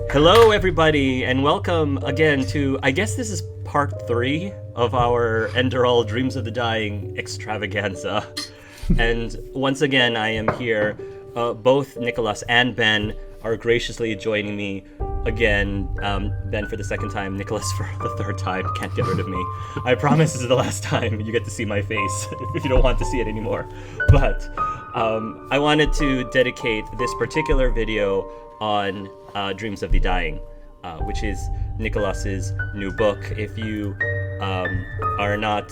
Hello, everybody, and welcome again to, I guess this is part 3 of our Enderal Dreams of the Dying extravaganza. And once again, I am here. Both Nicolas and Ben are graciously joining me again. Ben for the second time, Nicolas for the third time. Can't get rid of me. I promise this is the last time you get to see my face if you don't want to see it anymore. But I wanted to dedicate this particular video on Dreams of the Dying, which is Nicolas's new book. If you are not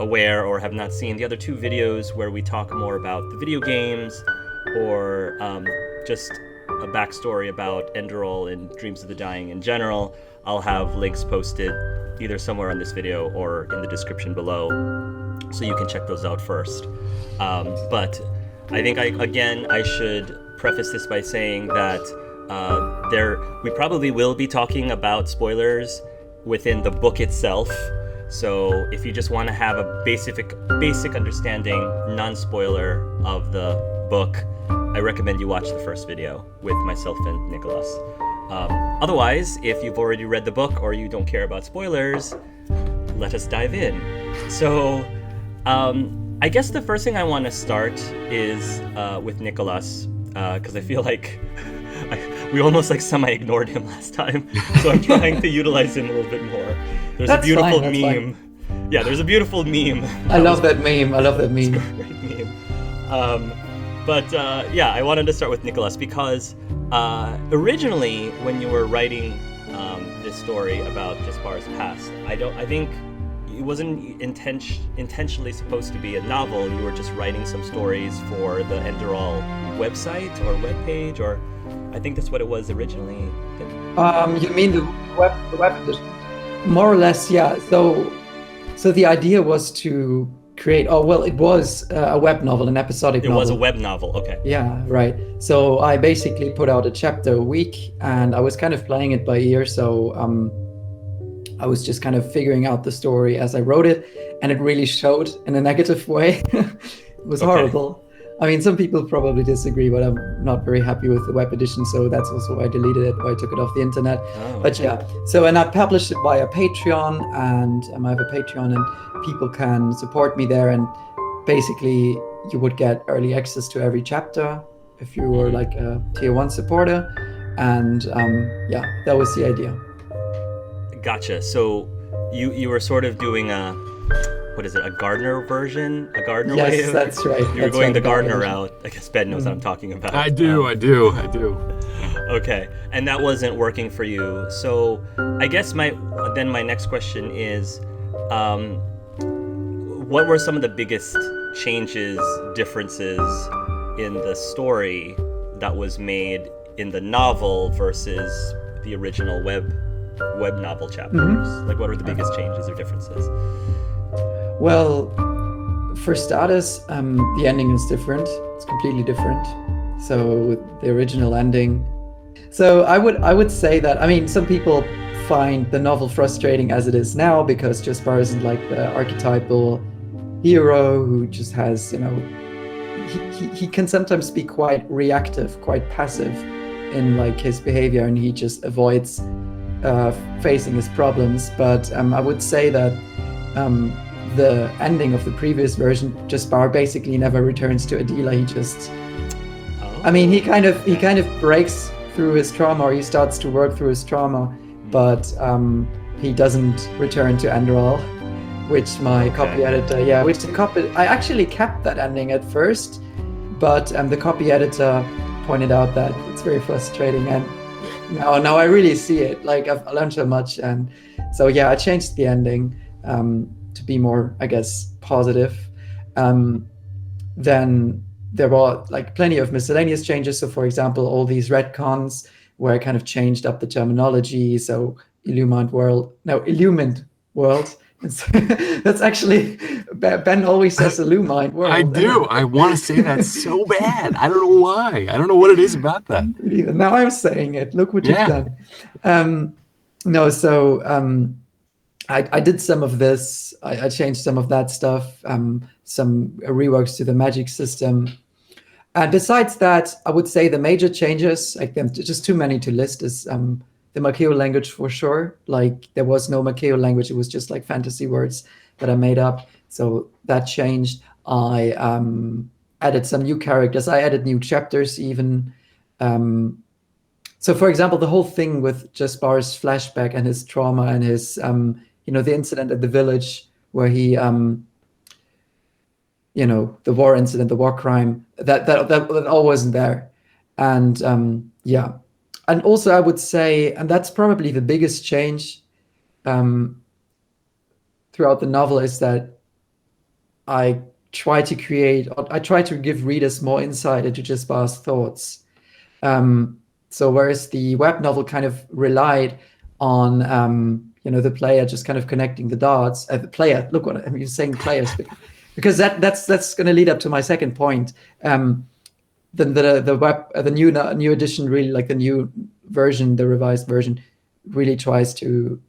aware or have not seen the other two videos where we talk more about the video games or just a backstory about Enderal and Dreams of the Dying in general, I'll have links posted either somewhere on this video or in the description below, so you can check those out first. But I think I should preface this by saying that we probably will be talking about spoilers within the book itself. So if you just want to have a basic understanding, non-spoiler of the book, I recommend you watch the first video with myself and Nicolas. Otherwise, if you've already read the book or you don't care about spoilers, let us dive in. So I guess the first thing I want to start is with Nicolas, because I feel like we almost semi-ignored him last time, so I'm trying to utilize him a little bit more. There's a beautiful meme. Fine. Yeah, there's a beautiful meme. I love that meme. It's a great meme. Yeah, I wanted to start with Nicolas because originally, when you were writing this story about Jespar's past, I think it wasn't intentionally supposed to be a novel. You were just writing some stories for the Enderal website or webpage, or I think that's what it was originally. You mean the web edition? More or less, yeah. So the idea was to create. Oh well, it was a web novel, an episodic novel. It was a web novel. Okay. Yeah, right. So I basically put out a chapter a week, and I was kind of playing it by ear. So I was just kind of figuring out the story as I wrote it, and it really showed in a negative way. It was horrible. I mean, some people probably disagree, but I'm not very happy with the web edition, so that's also why I deleted it, why I took it off the internet. But yeah, and I published it via Patreon, and I have a Patreon, and people can support me there, and basically you would get early access to every chapter if you were like a tier 1 supporter, and that was the idea. Gotcha. So you were sort of doing a Gardner version? A Gardner way? Yes, that's right. You were going the Gardner route. I guess Ben knows what I'm talking about. I do. Okay. And that wasn't working for you. So I guess my next question is, what were some of the biggest changes, differences in the story that was made in the novel versus the original web novel chapters? Mm-hmm. Like, what were the biggest changes or differences? Well, for starters, the ending is different. It's completely different. So the original ending. So I would say that, I mean, some people find the novel frustrating as it is now because Jespar isn't like the archetypal hero who just has, he can sometimes be quite reactive, quite passive in like his behavior, and he just avoids facing his problems. But I would say that the ending of the previous version, Jespar basically never returns to Adila. He just, I mean, he kind of breaks through his trauma, or he starts to work through his trauma, but he doesn't return to Enderal, which my copy editor, I actually kept that ending at first, but the copy editor pointed out that it's very frustrating, and now I really see it. Like, I've learned so much, and so I changed the ending to be more, I guess, positive. Then there were like plenty of miscellaneous changes. So for example, all these retcons where I kind of changed up the terminology. So illumined world. That's actually, Ben always says illumined world. I do. I want to say that so bad. I don't know why. I don't know what it is about that. Now I'm saying it. Look what you've done. I did some of this. I changed some of that stuff, some reworks to the magic system. And besides that, I would say the major changes, like just too many to list, is the Makeo language for sure. Like there was no Makeo language; it was just like fantasy words that I made up. So that changed. I added some new characters. I added new chapters even. So, for example, the whole thing with Jespar's flashback and his trauma and his, the incident at the village where he, the war incident, the war crime, that all wasn't there. And and also I would say, and that's probably the biggest change throughout the novel, is that I try to give readers more insight into Jespar's thoughts. So whereas the web novel kind of relied on the player just kind of connecting the dots, the player, look what I'm saying, players, because that's going to lead up to my second point. The new edition, really, like the new version, the revised version, really tries to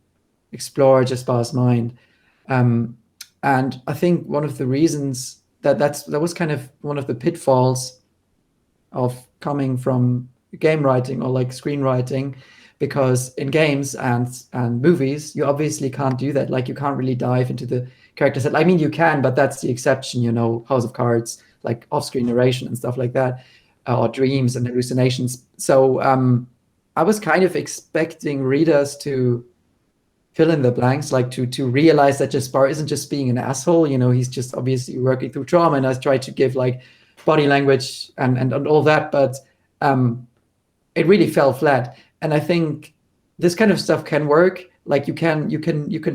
explore Jespar's mind. And I think one of the reasons that was kind of one of the pitfalls of coming from game writing or like screenwriting, because in games and movies, you obviously can't do that. Like you can't really dive into the characters. I mean, you can, but that's the exception, House of Cards, like off-screen narration and stuff like that, or dreams and hallucinations. So I was kind of expecting readers to fill in the blanks, like to realize that Jespar isn't just being an asshole, he's just obviously working through trauma, and I tried to give like body language and all that, but it really fell flat. And I think this kind of stuff can work. Like you can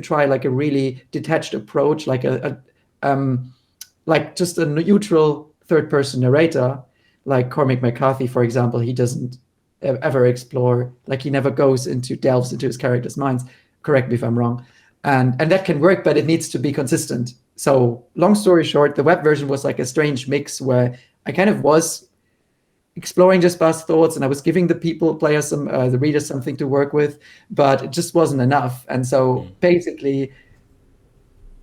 try like a really detached approach, like like just a neutral third person narrator, like Cormac McCarthy, for example. He doesn't ever explore, like he never delves into his characters' minds. Correct me if I'm wrong. And that can work, but it needs to be consistent. So long story short, the web version was like a strange mix where I kind of was exploring Jespar's thoughts, and I was giving the readers something to work with, but it just wasn't enough. And so basically,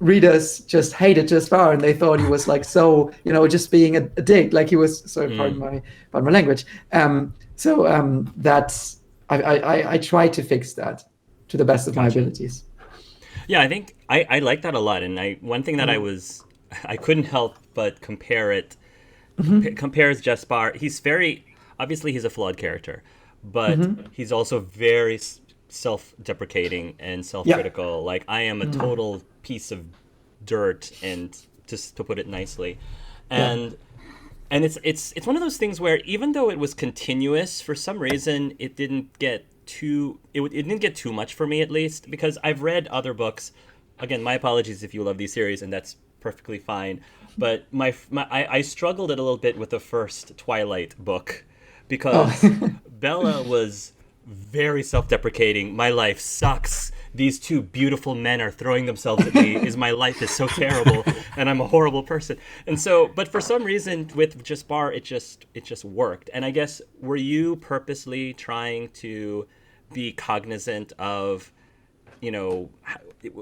readers just hated Jespar, and they thought he was like just being a dick, like he was. Sorry, pardon my language. That's I try to fix that to the best of my abilities. Yeah, I think I like that a lot, and one thing that I couldn't help but compare it. Compares Jespar. He's obviously he's a flawed character, but he's also very self-deprecating and self-critical. Like I am a total piece of dirt, and just to put it nicely, and it's one of those things where even though it was continuous, for some reason it didn't get too much for me, at least, because I've read other books. Again, my apologies if you love these series, and that's perfectly fine. But I struggled a little bit with the first Twilight book, because Bella was very self-deprecating. My life sucks. These two beautiful men are throwing themselves at me. My life is so terrible, and I'm a horrible person. And so, but for some reason with Jespar, it just worked. And I guess, were you purposely trying to be cognizant of,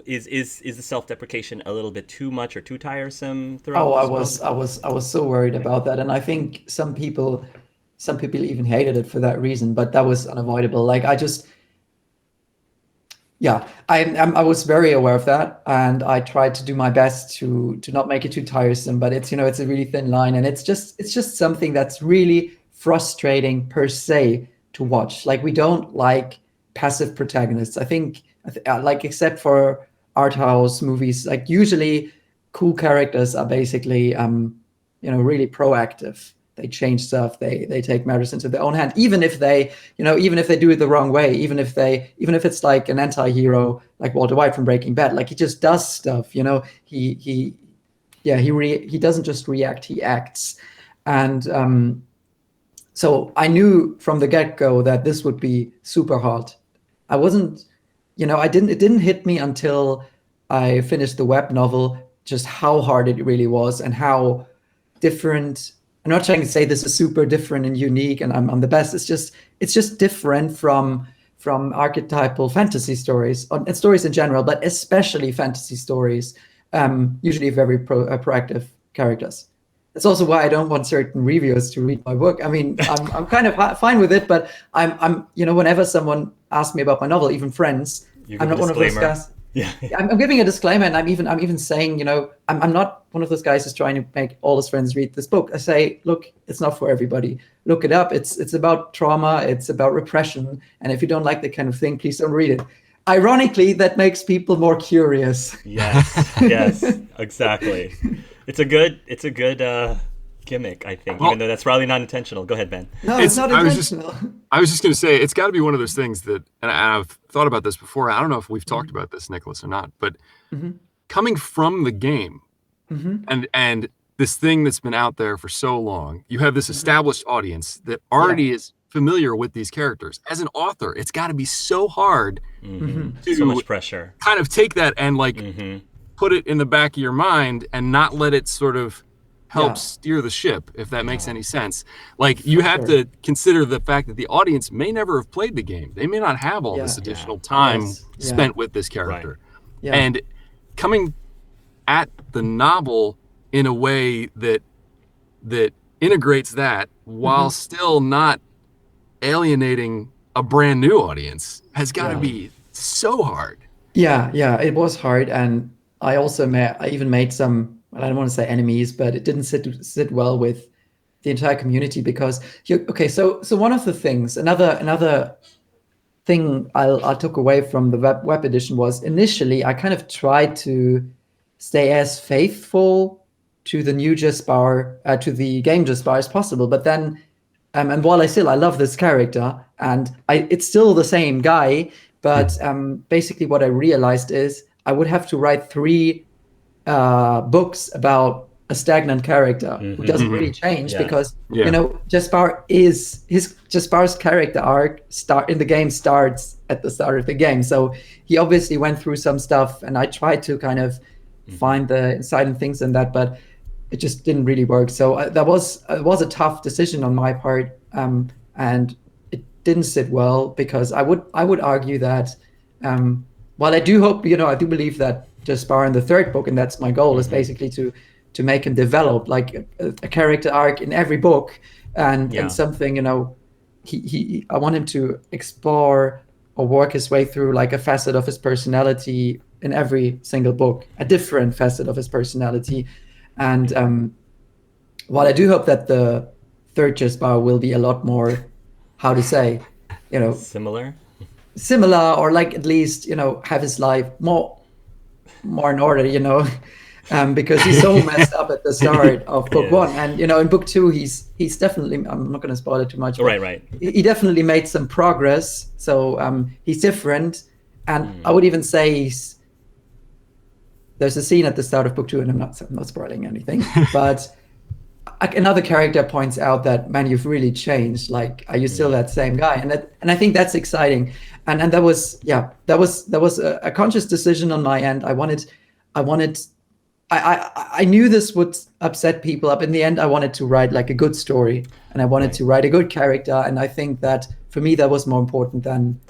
is the self-deprecation a little bit too much or too tiresome throughout? I was so worried about that, and I think some people even hated it for that reason. But that was unavoidable. Like I was very aware of that, and I tried to do my best to not make it too tiresome. But it's it's a really thin line, and it's just something that's really frustrating per se to watch. Like we don't like passive protagonists. I think. Like except for art house movies, like usually cool characters are basically really proactive. They change stuff, they take matters into their own hand, even if they do it the wrong way, even if it's like an anti-hero like Walter White from Breaking Bad. Like he just does stuff, he doesn't just react, he acts. And so I knew from the get-go that this would be super hard. I wasn't it didn't hit me until I finished the web novel, just how hard it really was and how different. I'm not trying to say this is super different and unique and I'm the best. It's just different from archetypal fantasy stories and stories in general, but especially fantasy stories, usually very proactive characters. That's also why I don't want certain reviewers to read my book. I mean, I'm kind of fine with it, but I'm whenever someone asks me about my novel, even friends, You I'm give a not one of those disclaimer. guys. Yeah. I'm giving a disclaimer, and I'm even saying, I'm not one of those guys who's trying to make all his friends read this book. I say, look, it's not for everybody. Look it up. It's about trauma. It's about repression. And if you don't like that kind of thing, please don't read it. Ironically, that makes people more curious. Yes. Yes. Exactly. It's a good gimmick, I think, Well, even though that's probably not intentional. Go ahead, Ben. No, it's not I intentional. was just going to say, it's got to be one of those things that, and I've thought about this before. I don't know if we've talked about this, Nicholas, or not, but coming from the game and this thing that's been out there for so long, you have this established audience that already is familiar with these characters. As an author, it's got to be so hard to So much pressure. kind of take that and like put it in the back of your mind and not let it sort of help steer the ship, if that makes any sense. Like, you have to consider the fact that the audience may never have played the game. They may not have all this additional time spent with this character. Right. Yeah. And coming at the novel in a way that integrates that while still not alienating a brand new audience has got to be so hard. Yeah, it was hard, and I even made some. Well, I don't want to say enemies, but it didn't sit well with the entire community because So one of the things, another thing I took away from the web edition was initially I kind of tried to stay as faithful to the new Jespar, to the game Jespar as possible, but then. And while I love this character, and it's still the same guy, but basically what I realized is I would have to write 3 books about a stagnant character who doesn't really change because Jespar's character arc in the game starts at the start of the game. So he obviously went through some stuff, and I tried to kind of find the insight and things in that, but it just didn't really work. So that was a tough decision on my part, and it didn't sit well because I would argue that while I do hope, I do believe that Jespar in the 3rd book, and that's my goal, is basically to make him develop like a character arc in every book, and something, I want him to explore or work his way through like a facet of his personality in every single book, a different facet of his personality. And while I do hope that the 3rd Jespar will be a lot more, how to say, Similar, or like at least, have his life more in order, because he's so messed up at the start of book 1. And, in book 2, he's definitely, I'm not going to spoil it too much. Right. He definitely made some progress. So he's different. And I would even say there's a scene at the start of book 2, and I'm not spoiling anything, but another character points out that, man, you've really changed. Like, are you still that same guy? And I think that's exciting. And that was a conscious decision on my end. I knew this would upset people. Up in the end, I wanted to write like a good story, and I wanted to write a good character. And I think that for me, that was more important than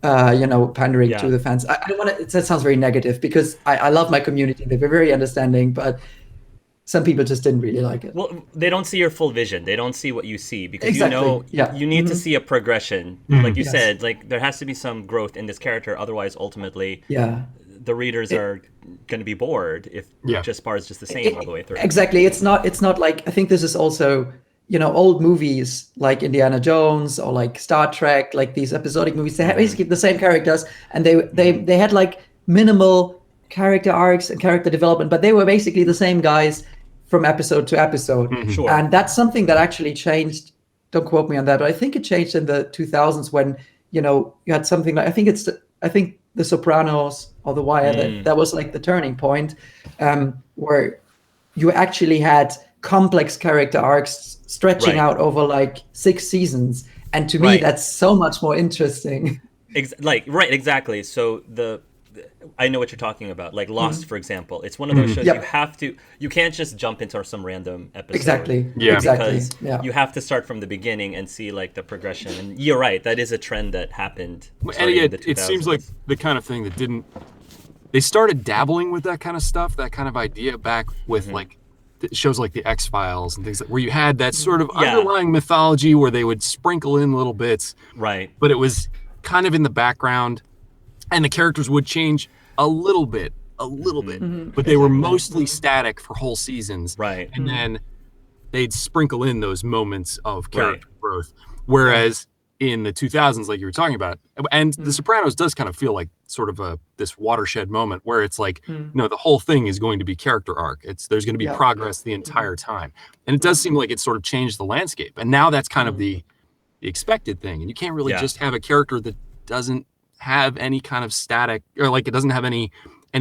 pandering to the fans. I don't want to. That sounds very negative because I love my community. They were very understanding, but some people just didn't really like it. Well, they don't see your full vision. They don't see what you see because Exactly. you need to see a progression. Like you said, like there has to be some growth in this character. Otherwise, ultimately, the readers are going to be bored if Jespar is just the same all the way through. Exactly. It's not like, I think this is also, old movies like Indiana Jones or like Star Trek, like these episodic movies, they have basically the same characters, and they had like minimal character arcs and character development, but they were basically the same guys from episode to episode. Sure. And that's something that actually changed. Don't quote me on that, but I think it changed in the 2000s when, you had something like, I think The Sopranos or The Wire, that was like the turning point, where you actually had complex character arcs stretching out over like 6 seasons. And to me, that's so much more interesting. Exactly. So I know what you're talking about. Like Lost, for example. It's one of those shows you can't just jump into some random episode. Exactly. Yeah. Because you have to start from the beginning and see like the progression. And you're right, that is a trend that happened. And it seems like the kind of thing that they started dabbling with that kind of stuff, that kind of idea back with like shows like the X-Files and things where you had that sort of underlying mythology where they would sprinkle in little bits, right? But it was kind of in the background, and the characters would change a little bit, but they were mostly static for whole seasons, right? And then they'd sprinkle in those moments of character growth, whereas in the 2000s, like you were talking about, and The Sopranos does kind of feel like sort of this watershed moment where it's like, the whole thing is going to be character arc. There's going to be progress the entire time. And it does seem like it sort of changed the landscape. And now that's kind of the expected thing. And you can't really just have a character that doesn't have any kind of static, or like it doesn't have any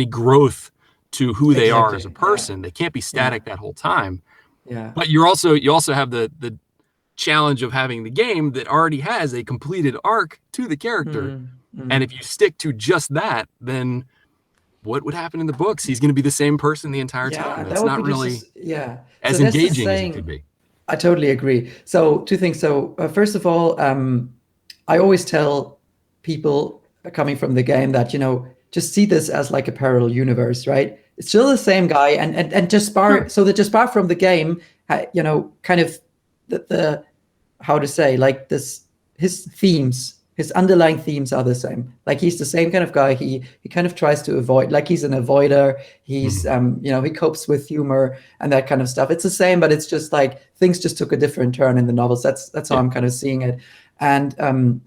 growth to who they are as a person. They can't be static that whole time. Yeah. But you also have the challenge of having the game that already has a completed arc to the character. And if you stick to just that, then what would happen in the books? He's going to be the same person the entire time. That's not really as engaging as it could be. I totally agree. So 2 things. So first of all, I always tell people coming from the game that, just see this as like a parallel universe, right? It's still the same guy, and Jespar. So the Jespar from the game, kind of the how to say, like this, his themes, his underlying themes are the same. Like he's the same kind of guy. He kind of tries to avoid, like he's an avoider. He's he copes with humor and that kind of stuff. It's the same, but it's just like things just took a different turn in the novels. That's how I'm kind of seeing it. And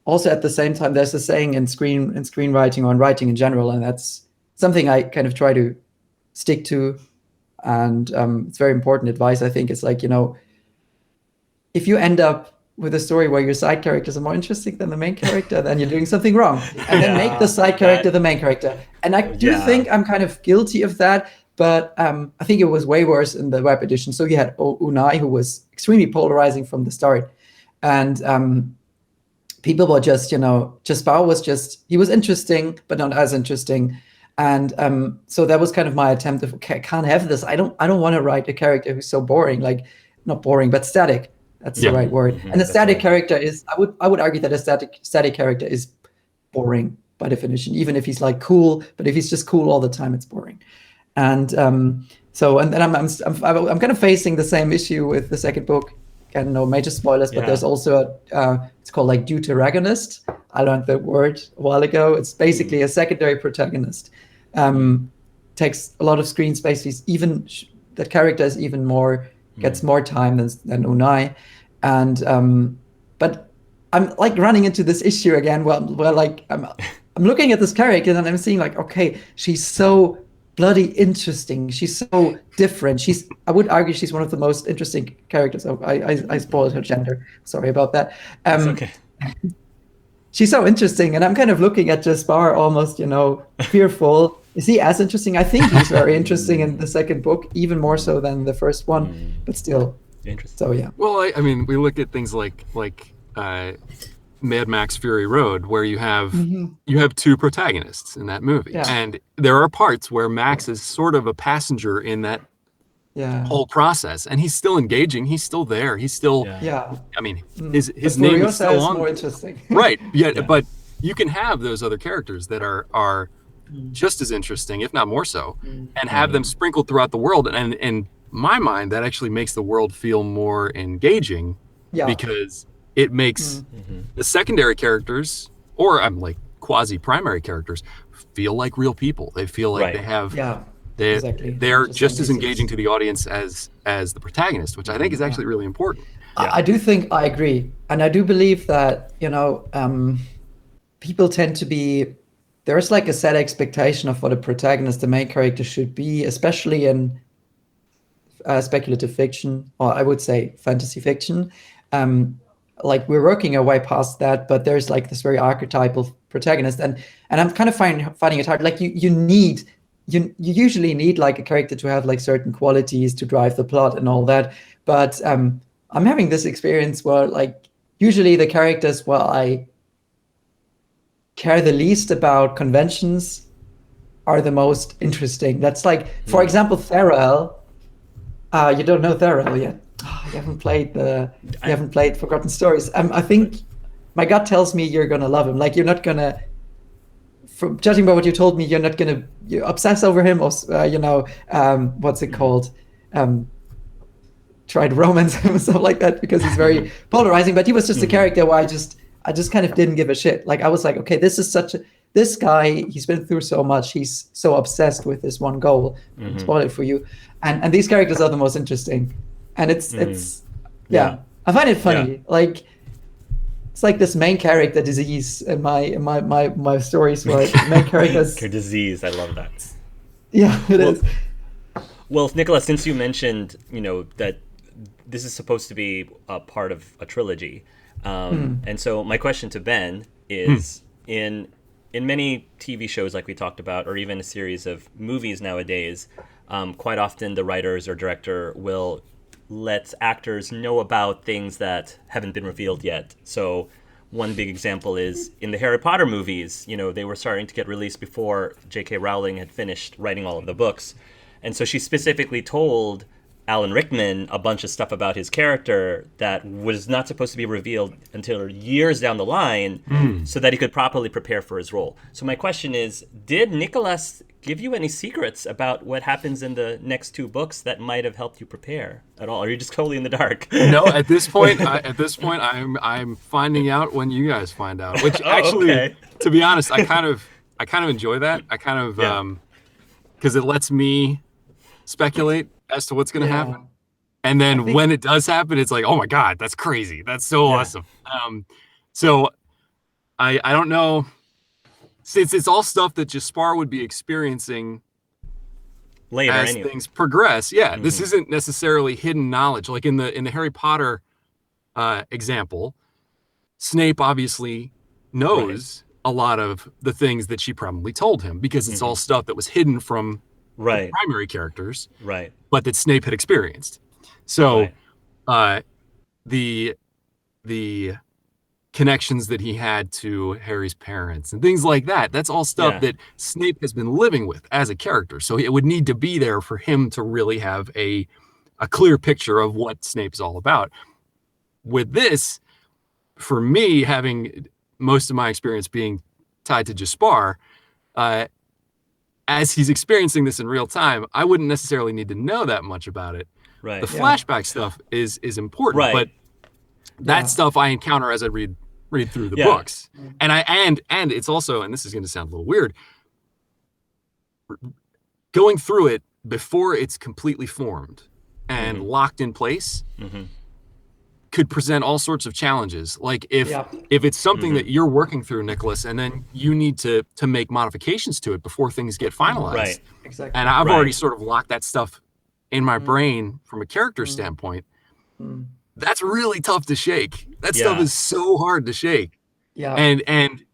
also at the same time, there's a saying in screenwriting or in writing in general, and that's something I kind of try to stick to. And it's very important advice, I think. It's like, if you end up with a story where your side characters are more interesting than the main character, then you're doing something wrong. And then make the side character the main character. And I do think I'm kind of guilty of that, but I think it was way worse in the web edition. So you had Unai, who was extremely polarizing from the start. And people were just, Jespar was just, he was interesting, but not as interesting. And so that was kind of my attempt of, okay, I can't have this. I don't want to write a character who's so boring, like not boring, but static. That's the right word. And a static character is, I would argue that a static character is boring by definition, even if he's like cool, but if he's just cool all the time, it's boring. And so, and then I'm kind of facing the same issue with the second book. Again, no major spoilers, but there's also it's called like deuteragonist. I learned the word a while ago. It's basically a secondary protagonist. Takes a lot of screen space. He's even, the character is even more, gets more time than Unai. And but I'm like running into this issue again where like I'm looking at this character and I'm seeing like, okay, she's so bloody interesting. She's so different. I would argue she's one of the most interesting characters. Oh, I spoiled her gender. Sorry about that. It's okay. She's so interesting, and I'm kind of looking at Jespar almost, fearful. Is he as interesting? I think he's very interesting in the second book, even more so than the first one, but still. Interesting. So yeah. Well, I mean, we look at things like Mad Max Fury Road, where you have 2 protagonists in that movie, and there are parts where Max is sort of a passenger in that whole process, and he's still engaging. He's still there. He's still. I mean, his name is still on. More interesting. Right. Yeah, but you can have those other characters that are just as interesting, if not more so, and have them sprinkled throughout the world. And in my mind, that actually makes the world feel more engaging, because it makes the secondary characters, or I'm like quasi-primary characters, feel like real people. They feel like they have. They're just as engaging to the audience as the protagonist, which I think is actually really important. I do think I agree, and I do believe that people tend to be, there's like a set expectation of what a protagonist, the main character, should be, especially in speculative fiction, or I would say fantasy fiction. Like we're working our way past that, but there's like this very archetypal protagonist, and I'm kind of finding it hard. Like you usually need like a character to have like certain qualities to drive the plot and all that. But I'm having this experience where like usually the characters where I care the least about conventions are the most interesting. That's like, for example, Theral. You don't know Theral yet. You haven't played Forgotten Stories. I think my gut tells me you're gonna love him. Like you're not gonna, from judging by what you told me, you're not gonna obsess over him, or what's it called? tried romance and stuff like that, because he's very polarizing. But he was just a character where I just kind of didn't give a shit. Like, I was like, okay, this guy, he's been through so much, he's so obsessed with this one goal. Spoil it for you. And these characters are the most interesting. And it's I find it funny. Like, it's like this main character disease in my stories, where the main characters disease. I love that. Yeah, it is. Well, Nicolas, since you mentioned, that this is supposed to be a part of a trilogy, and so my question to Ben is, in many TV shows like we talked about, or even a series of movies nowadays, quite often the writers or director will let actors know about things that haven't been revealed yet. So one big example is in the Harry Potter movies, they were starting to get released before J.K. Rowling had finished writing all of the books. And so she specifically told Alan Rickman a bunch of stuff about his character that was not supposed to be revealed until years down the line, so that he could properly prepare for his role. So my question is, did Nicolas give you any secrets about what happens in the next two books that might have helped you prepare at all? Or are you just totally in the dark? No, at this point, I'm finding out when you guys find out. Which actually, to be honest, I kind of enjoy that. I kind of because it lets me speculate as to what's going to happen. And then when it does happen, it's like, oh my God, that's crazy. That's so awesome. So I don't know. It's all stuff that Jespar would be experiencing later as things progress. Yeah, this isn't necessarily hidden knowledge. Like in the Harry Potter example, Snape obviously knows a lot of the things that she probably told him, because it's all stuff that was hidden from the primary characters, but that Snape had experienced. So the connections that he had to Harry's parents and things like that, that's all stuff that Snape has been living with as a character. So it would need to be there for him to really have a clear picture of what Snape's all about. With this, for me, having most of my experience being tied to Jespar, as he's experiencing this in real time, I wouldn't necessarily need to know that much about it. Right. The flashback stuff is important, but that stuff I encounter as I read through the books. And it's also, and this is going to sound a little weird, going through it before it's completely formed and locked in place could present all sorts of challenges. Like if it's something that you're working through, Nicolas, and then you need to make modifications to it before things get finalized. Right. Exactly. And I've already sort of locked that stuff in my brain from a character standpoint. That's really tough to shake. That stuff is so hard to shake. Yeah. And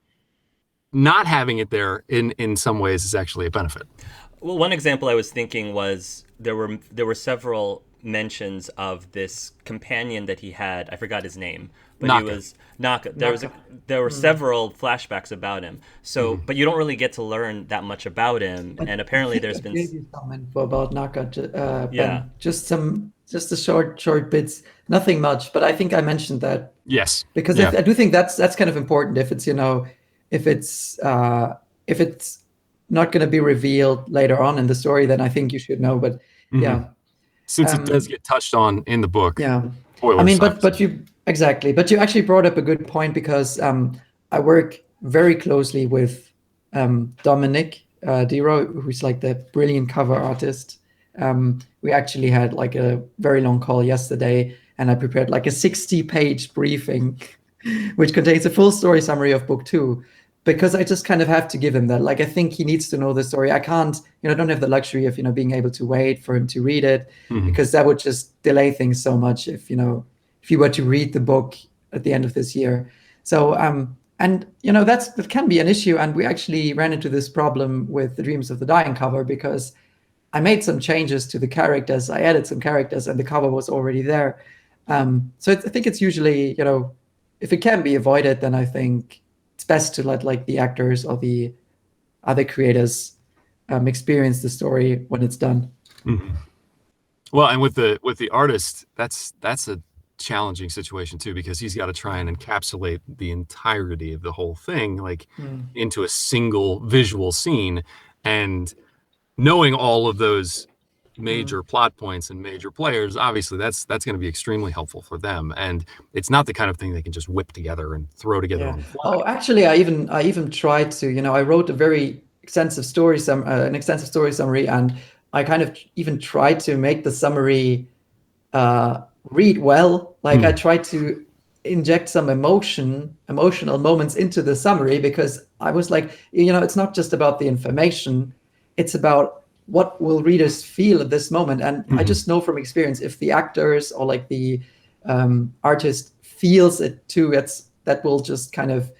not having it there in some ways is actually a benefit. Well, one example I was thinking was there were several mentions of this companion that he had. I forgot his name, but Naka. he was Naka. There were several flashbacks about him. So, but you don't really get to learn that much about him. But and apparently, I there's think been I gave you some info about Naka. Ben. Just the short bits, nothing much. But I think I mentioned that. Yes, because I do think that's kind of important. If it's if it's not going to be revealed later on in the story, then I think you should know. But since it does get touched on in the book. Yeah. I mean, but you actually brought up a good point, because I work very closely with Dominic Dero, who's like the brilliant cover artist. We actually had like a very long call yesterday, and I prepared like a 60-page briefing, which contains a full story summary of book 2. Because I just kind of have to give him that. Like, I think he needs to know the story. I can't, I don't have the luxury of, being able to wait for him to read it, because that would just delay things so much if you were to read the book at the end of this year. So, and, that can be an issue. And we actually ran into this problem with the Dreams of the Dying cover, because I made some changes to the characters. I added some characters, and the cover was already there. So I think it's usually, if it can be avoided, then I think it's best to let like the actors or the other creators experience the story when it's done. Well, and with the artist, that's a challenging situation too, because he's got to try and encapsulate the entirety of the whole thing, like into a single visual scene, and knowing all of those major plot points and major players, obviously that's going to be extremely helpful for them. And it's not the kind of thing they can just whip together and throw together on the fly. Oh, actually, I even tried to. I wrote a very extensive an extensive story summary, and I kind of even tried to make the summary read well. Like I tried to inject some emotional moments into the summary, because I was like, it's not just about the information, it's about what will readers feel at this moment. And I just know from experience, if the actors or like the artist feels it too, that will just kind of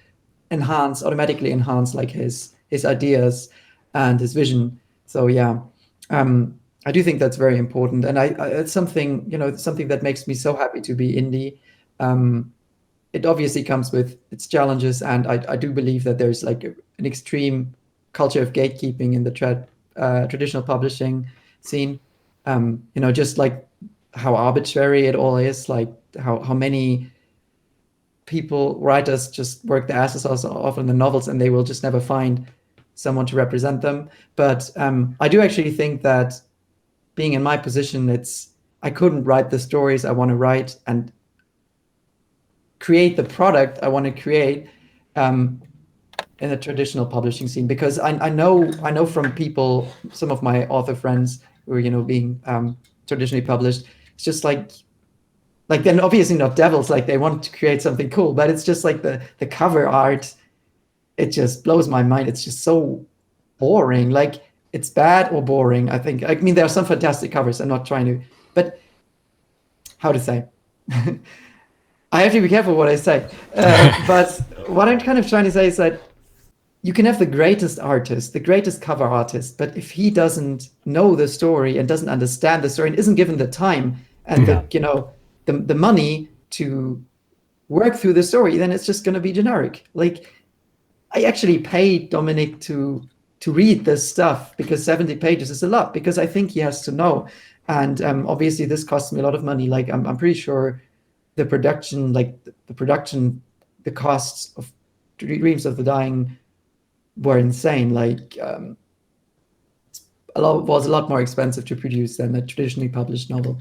automatically enhance like his ideas and his vision. So I do think that's very important, and it's something that makes me so happy to be indie. It obviously comes with its challenges, and I do believe that there's like an extreme culture of gatekeeping in the traditional publishing scene. Just like how arbitrary it all is, like how many writers just work their asses off in the novels, and they will just never find someone to represent them. But I do actually think that, being in my position, I couldn't write the stories I want to write and create the product I want to create in the traditional publishing scene, because I know from people, some of my author friends who are being traditionally published, it's just like they're obviously not devils, like they want to create something cool, but it's just like the cover art, it just blows my mind. It's just so boring. Like, it's bad or boring, I think. I mean, there are some fantastic covers. I'm not trying to, but how to say? I have to be careful what I say. But what I'm kind of trying to say is that you can have the greatest artist, the greatest cover artist, but if he doesn't know the story and doesn't understand the story and isn't given the time and the money to work through the story, then it's just going to be generic. Like, I actually paid Dominic to read this stuff, because 70 pages is a lot, because I think he has to know. And obviously this costs me a lot of money. Like, I'm pretty sure the production, the costs of Dreams of the Dying were insane. Like, was a lot more expensive to produce than a traditionally published novel.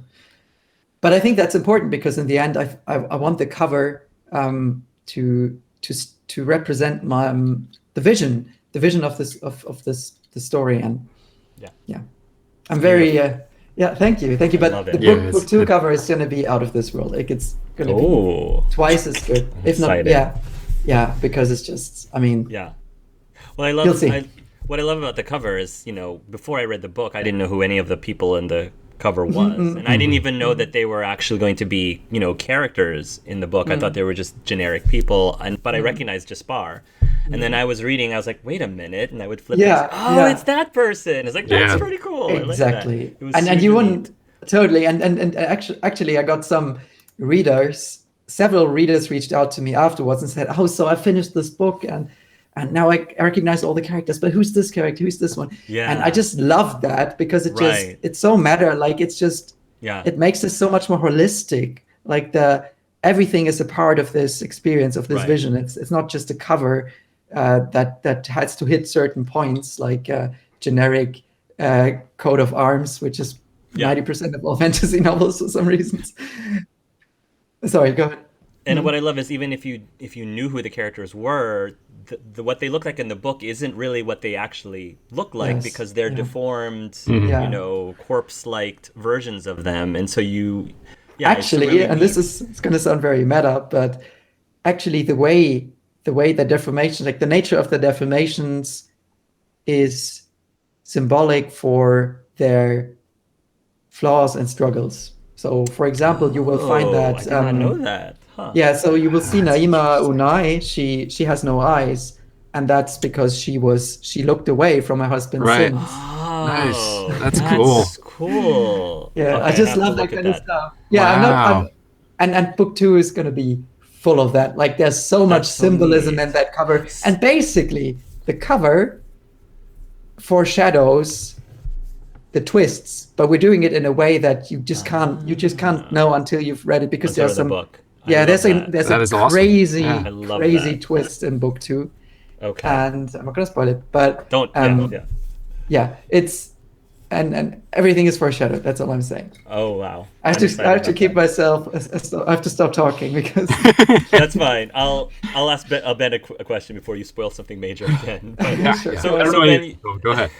But I think that's important, because in the end, I want the cover to represent the vision of the story. And I'm very thank you. But the book 2 cover is going to be out of this world. Like, it's going to be twice as good, if not. Because it's just, I mean, well, I love what I love about the cover is, before I read the book, I didn't know who any of the people in the cover was, and I didn't even know that they were actually going to be characters in the book. I thought they were just generic people, but I recognized Jespar. And then I was reading, I was like, wait a minute, and I would flip it's that person. It's like, that's pretty cool. Exactly. I like that. And you wouldn't totally, and actually I got some several readers reached out to me afterwards and said, oh, so I finished this book and now I recognize all the characters, but who's this character? Who's this one? Yeah. And I just love that, because it's so meta. Like, it's just, it makes it so much more holistic. Like, everything is a part of this experience, of this vision. It's not just a cover that has to hit certain points, like generic coat of arms, which is 90% of all fantasy novels for some reasons. Sorry, go ahead. And what I love is, even if you knew who the characters were, what they look like in the book isn't really what they actually look like, because they're deformed, corpse-like versions of them, and so you. Actually, really and it's going to sound very meta, but actually the way the deformation, like the nature of the deformations, is symbolic for their flaws and struggles. So, for example, you will find that. I did not know that. Huh. Yeah, so you will see Naima Unai. She has no eyes, and that's because she looked away from her husband's sins. Oh, nice. That's cool. Cool. Yeah, okay, I just love that kind of stuff. Yeah, wow. And book 2 is going to be full of that. Like, there's so much symbolism in that cover, and basically the cover foreshadows the twists, but we're doing it in a way that you just can't know until you've read it, because there's some book. There's a crazy awesome. twist in book 2. Okay. And I'm not gonna spoil it, but don't. it's and everything is foreshadowed. That's all I'm saying. Oh wow. I I'm have to excited I have to about keep that. myself. I have to stop talking because. That's fine. I'll ask Ben a question before you spoil something major again. But Yeah, Sure, yeah. go I don't ahead. know Ben, anything. So go ahead.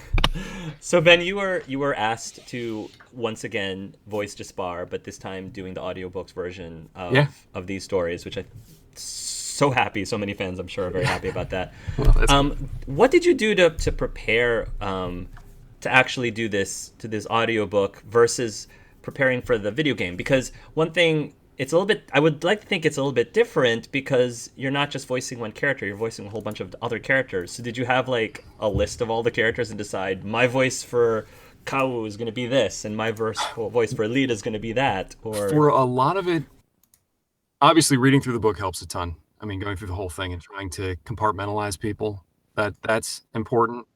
so Ben, you were asked to once again voice Jespar, but this time doing the audiobooks version Yeah. of these stories, which I'm so happy. So many fans, I'm sure, are very happy about that. Well, that's good. What did you do to prepare to actually do this audiobook versus preparing for the video game? Because one thing, it's a little bit, I would like to think it's a little bit different because you're not just voicing one character, you're voicing a whole bunch of other characters. So did you have like a list of all the characters and decide my voice for Kau is going to be this and my voice for Lita is going to be that? Or For a lot of it, obviously reading through the book helps a ton. I mean, going through the whole thing and trying to compartmentalize people, that's important.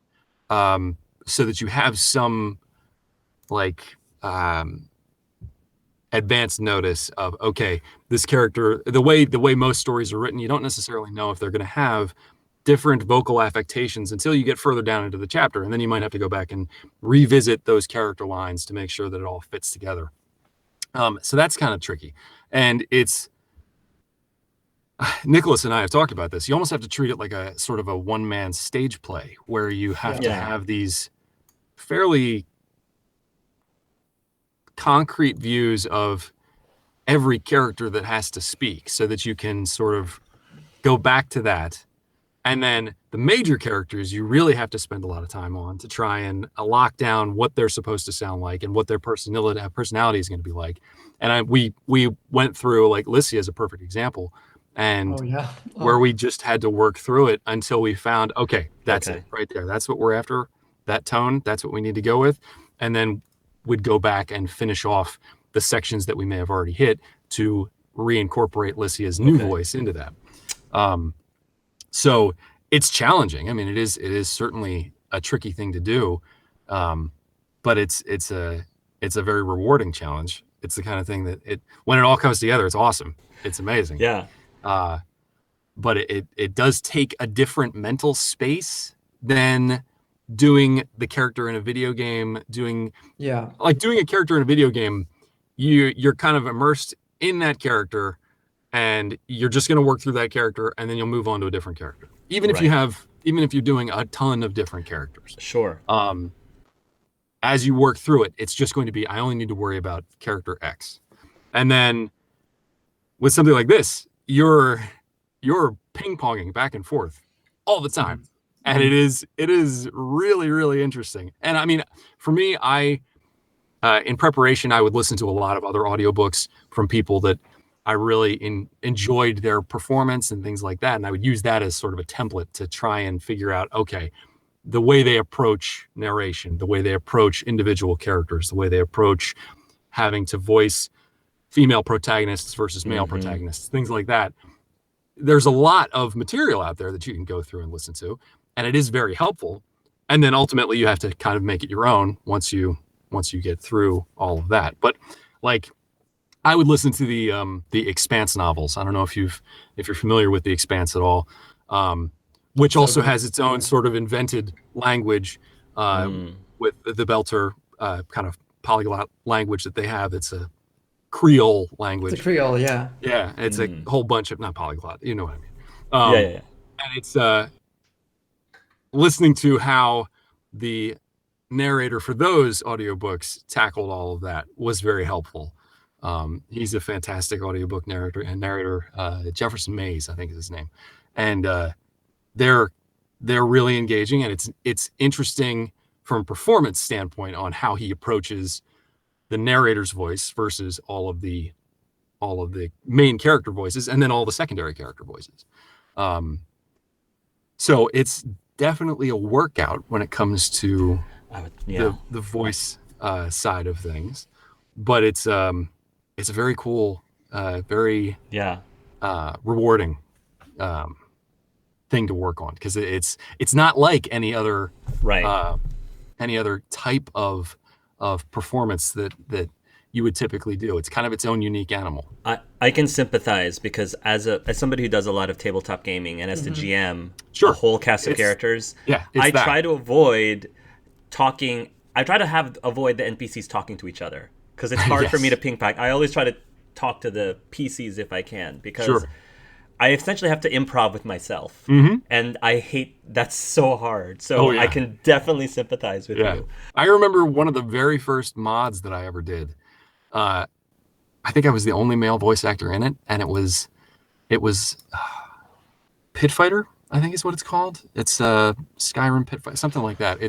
So that you have some like advanced notice of, okay, this character, the way most stories are written, you don't necessarily know if they're going to have different vocal affectations until you get further down into the chapter, and then you might have to go back and revisit those character lines to make sure that it all fits together. So that's kind of tricky, and it's Nicholas and I have talked about this. You almost have to treat it like a sort of a one-man stage play where you have to Yeah. have these fairly concrete views of every character that has to speak so that you can sort of go back to that. And then the major characters you really have to spend a lot of time on to try and lock down what they're supposed to sound like and what their personality is going to be like. And we went through, like, Lissy is a perfect example, and Oh yeah. where Oh. we just had to work through it until we found, okay, that's Okay. it right there. That's what we're after. That tone, that's what we need to go with. And then we'd go back and finish off the sections that we may have already hit to reincorporate Lycia's new Okay. voice into that. So it's challenging. I mean, it is certainly a tricky thing to do, but it's a very rewarding challenge. It's the kind of thing that when it all comes together, it's awesome. It's amazing. Yeah. But it does take a different mental space than doing the character in a video game. Doing a character in a video game, you're kind of immersed in that character, and you're just going to work through that character, and then you'll move on to a different character. Even if you're doing a ton of different characters. Sure. As you work through it, it's just going to be, I only need to worry about character X. And then with something like this, you're ping-ponging back and forth all the time. And it is really, really interesting. And I mean, for me, in preparation, I would listen to a lot of other audiobooks from people that I really enjoyed their performance and things like that. And I would use that as sort of a template to try and figure out, okay, the way they approach narration, the way they approach individual characters, the way they approach having to voice female protagonists versus male protagonists, things like that. There's a lot of material out there that you can go through and listen to, and it is very helpful. And then ultimately you have to kind of make it your own once you get through all of that. But like, I would listen to the Expanse novels. I don't know if you're familiar with the Expanse at all, which also has its own sort of invented language with the Belter kind of polyglot language that they have. It's a Creole language. It's a Creole, yeah. Yeah, it's a whole bunch of, not polyglot, you know what I mean. Yeah. And it's listening to how the narrator for those audiobooks tackled all of that was very helpful. He's a fantastic audiobook narrator, Jefferson Mays, I think is his name. And they're really engaging, and it's interesting from a performance standpoint on how he approaches the narrator's voice versus all of the main character voices, and then all the secondary character voices. So it's definitely a workout when it comes to the voice side of things, but it's a very cool, very rewarding thing to work on, because it's not like any other type of performance that you would typically do. It's kind of its own unique animal. I can sympathize, because as somebody who does a lot of tabletop gaming and as the GM, Sure. a whole cast of characters, Yeah, I try to avoid talking I try to avoid the NPCs talking to each other because it's hard for me to ping pong. I always try to talk to the PCs if I can because I essentially have to improv with myself, and I hate that's so hard. So I can definitely sympathize with you. I remember one of the very first mods that I ever did. I think I was the only male voice actor in it, and it was Pit Fighter, I think is what it's called. It's Skyrim Pit Fighter, something like that.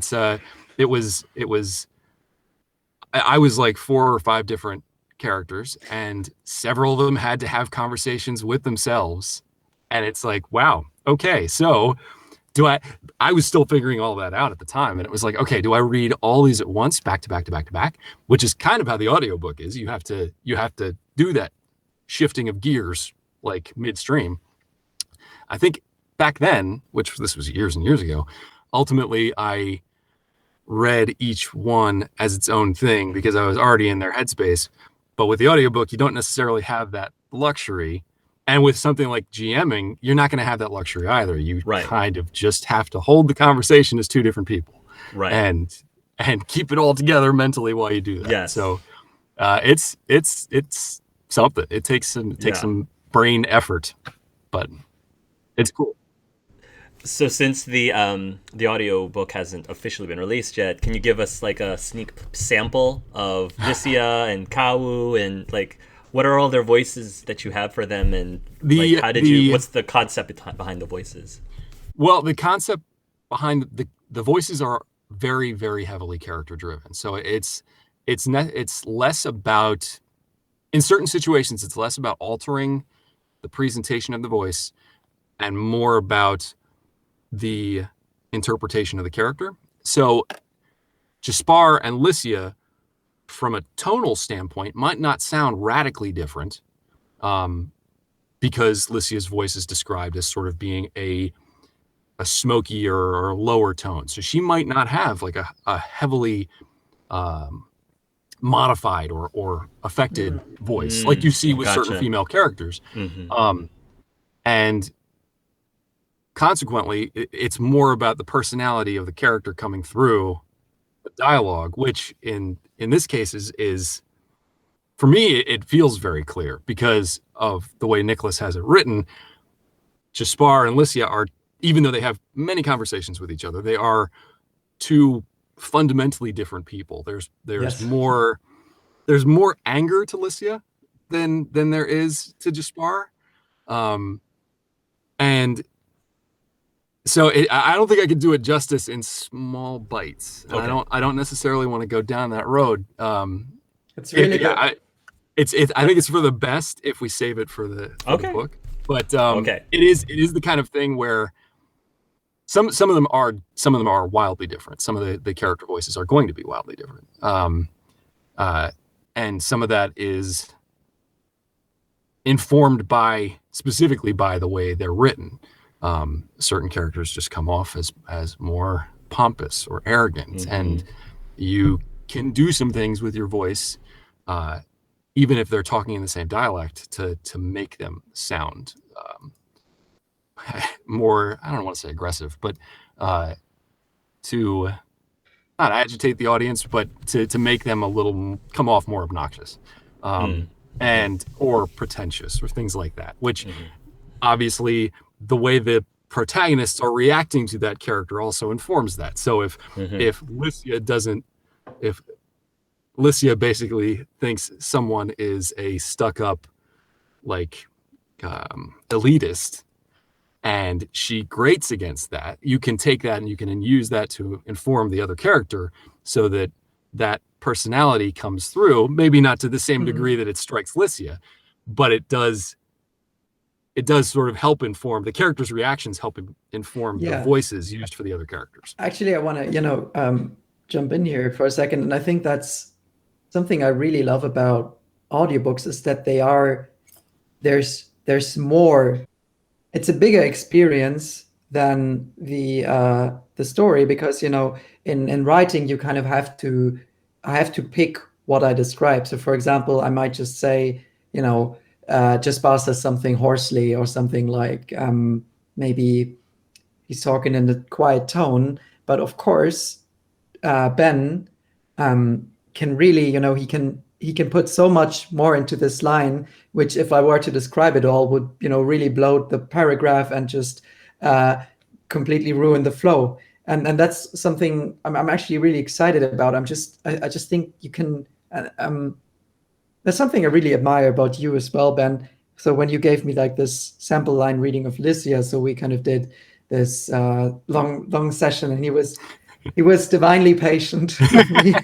I was like 4 or 5 different characters, and several of them had to have conversations with themselves. And it's like, wow, okay, so I was still figuring all that out at the time, and it was like, okay, do I read all these at once, back to back to back to back, which is kind of how the audiobook is. You have to do that shifting of gears like midstream. I think back then, which this was years and years ago, ultimately I read each one as its own thing because I was already in their headspace. But with the audiobook, you don't necessarily have that luxury. And with something like GMing, you're not going to have that luxury either. You kind of just have to hold the conversation as 2 different people, and keep it all together mentally while you do that. Yes. So it's something. It takes some brain effort, but it's cool. So since the audiobook hasn't officially been released yet, can you give us like a sneak sample of Licia and Kawu and like what are all their voices that you have for them, and what's the concept behind the voices? Well, the concept behind the voices are very, very heavily character driven. So it's less about, in certain situations, it's less about altering the presentation of the voice and more about the interpretation of the character. So Jespar and Licia, from a tonal standpoint, might not sound radically different, because Licia's voice is described as sort of being a smoky or lower tone. So she might not have like a heavily modified or affected voice like you see with certain female characters. And consequently, it's more about the personality of the character coming through the dialogue, which in this case is for me, it feels very clear because of the way Nicolas has it written. Jespar and Licia are, even though they have many conversations with each other, they are 2 fundamentally different people. There's more anger to Licia than there is to Jespar. And so I don't think I could do it justice in small bites. Okay. I don't necessarily want to go down that road. It's really good. I think it's for the best if we save it for the book. But it is the kind of thing where some of them are wildly different. Some of the character voices are going to be wildly different. And some of that is informed specifically by the way they're written. Certain characters just come off as more pompous or arrogant, and you can do some things with your voice, even if they're talking in the same dialect, to make them sound more, I don't want to say aggressive, but to not agitate the audience, but to make them come off more obnoxious, and or pretentious or things like that, which obviously the way the protagonists are reacting to that character also informs that. So if Licia basically thinks someone is a stuck-up like elitist, and she grates against that, you can take that and you can use that to inform the other character so that personality comes through, maybe not to the same degree that it strikes Licia, but it does sort of help inform the character's reactions, help inform the voices used for the other characters. Actually, I want to, jump in here for a second. And I think that's something I really love about audiobooks is that there's more, it's a bigger experience than the story, because, in writing, you kind of I have to pick what I describe. So for example, I might just say, Jespar says something hoarsely or something like, maybe he's talking in a quiet tone, but of course, Ben can really, he can put so much more into this line, which if I were to describe it all would, really bloat the paragraph and just completely ruin the flow. And that's something I'm actually really excited about. I just think you can. That's something I really admire about you as well, Ben. So when you gave me like this sample line reading of Lycia, so we kind of did this long session, and he was divinely patient with me.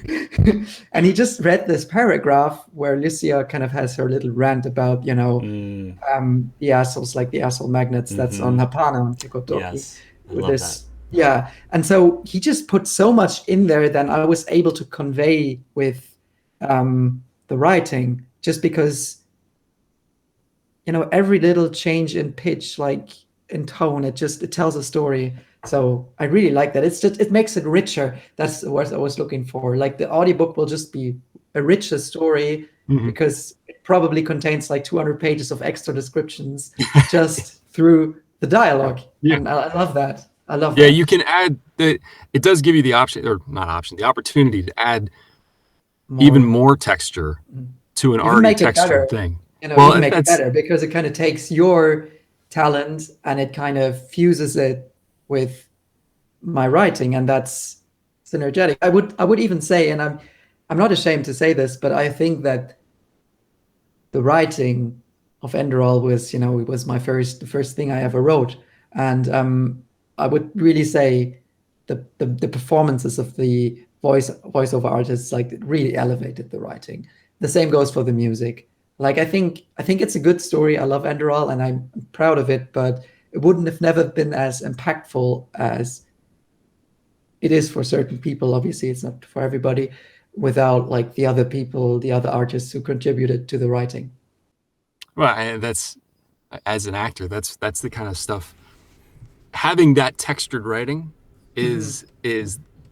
And he just read this paragraph where Lycia kind of has her little rant about, the assholes, like the asshole magnets that's on Hapana and Tekotoki. Yes, I with love this. that. Yeah. And so he just put so much in there than I was able to convey with the writing, just because, every little change in pitch, like in tone, it tells a story. So I really like that. It makes it richer. That's what I was looking for. Like the audiobook will just be a richer story because it probably contains like 200 pages of extra descriptions just through the dialogue. Yeah. And I love that. I love that. that. You can add it does give you the option, or not option, the opportunity to add even more texture to an already textured thing. Well, you make it better because it kind of takes your talent and it kind of fuses it with my writing, and that's synergetic. I would even say, and I'm not ashamed to say this, but I think that the writing of Enderal was, it was the first thing I ever wrote, and I would really say the performances of the voiceover artists like really elevated the writing. The same goes for the music. Like I think it's a good story. I love Enderal and I'm proud of it, but it wouldn't have never been as impactful as it is for certain people. Obviously, it's not for everybody, without like the other people, the other artists who contributed to the writing. Well, and that's, as an actor, that's the kind of stuff. Having that textured writing is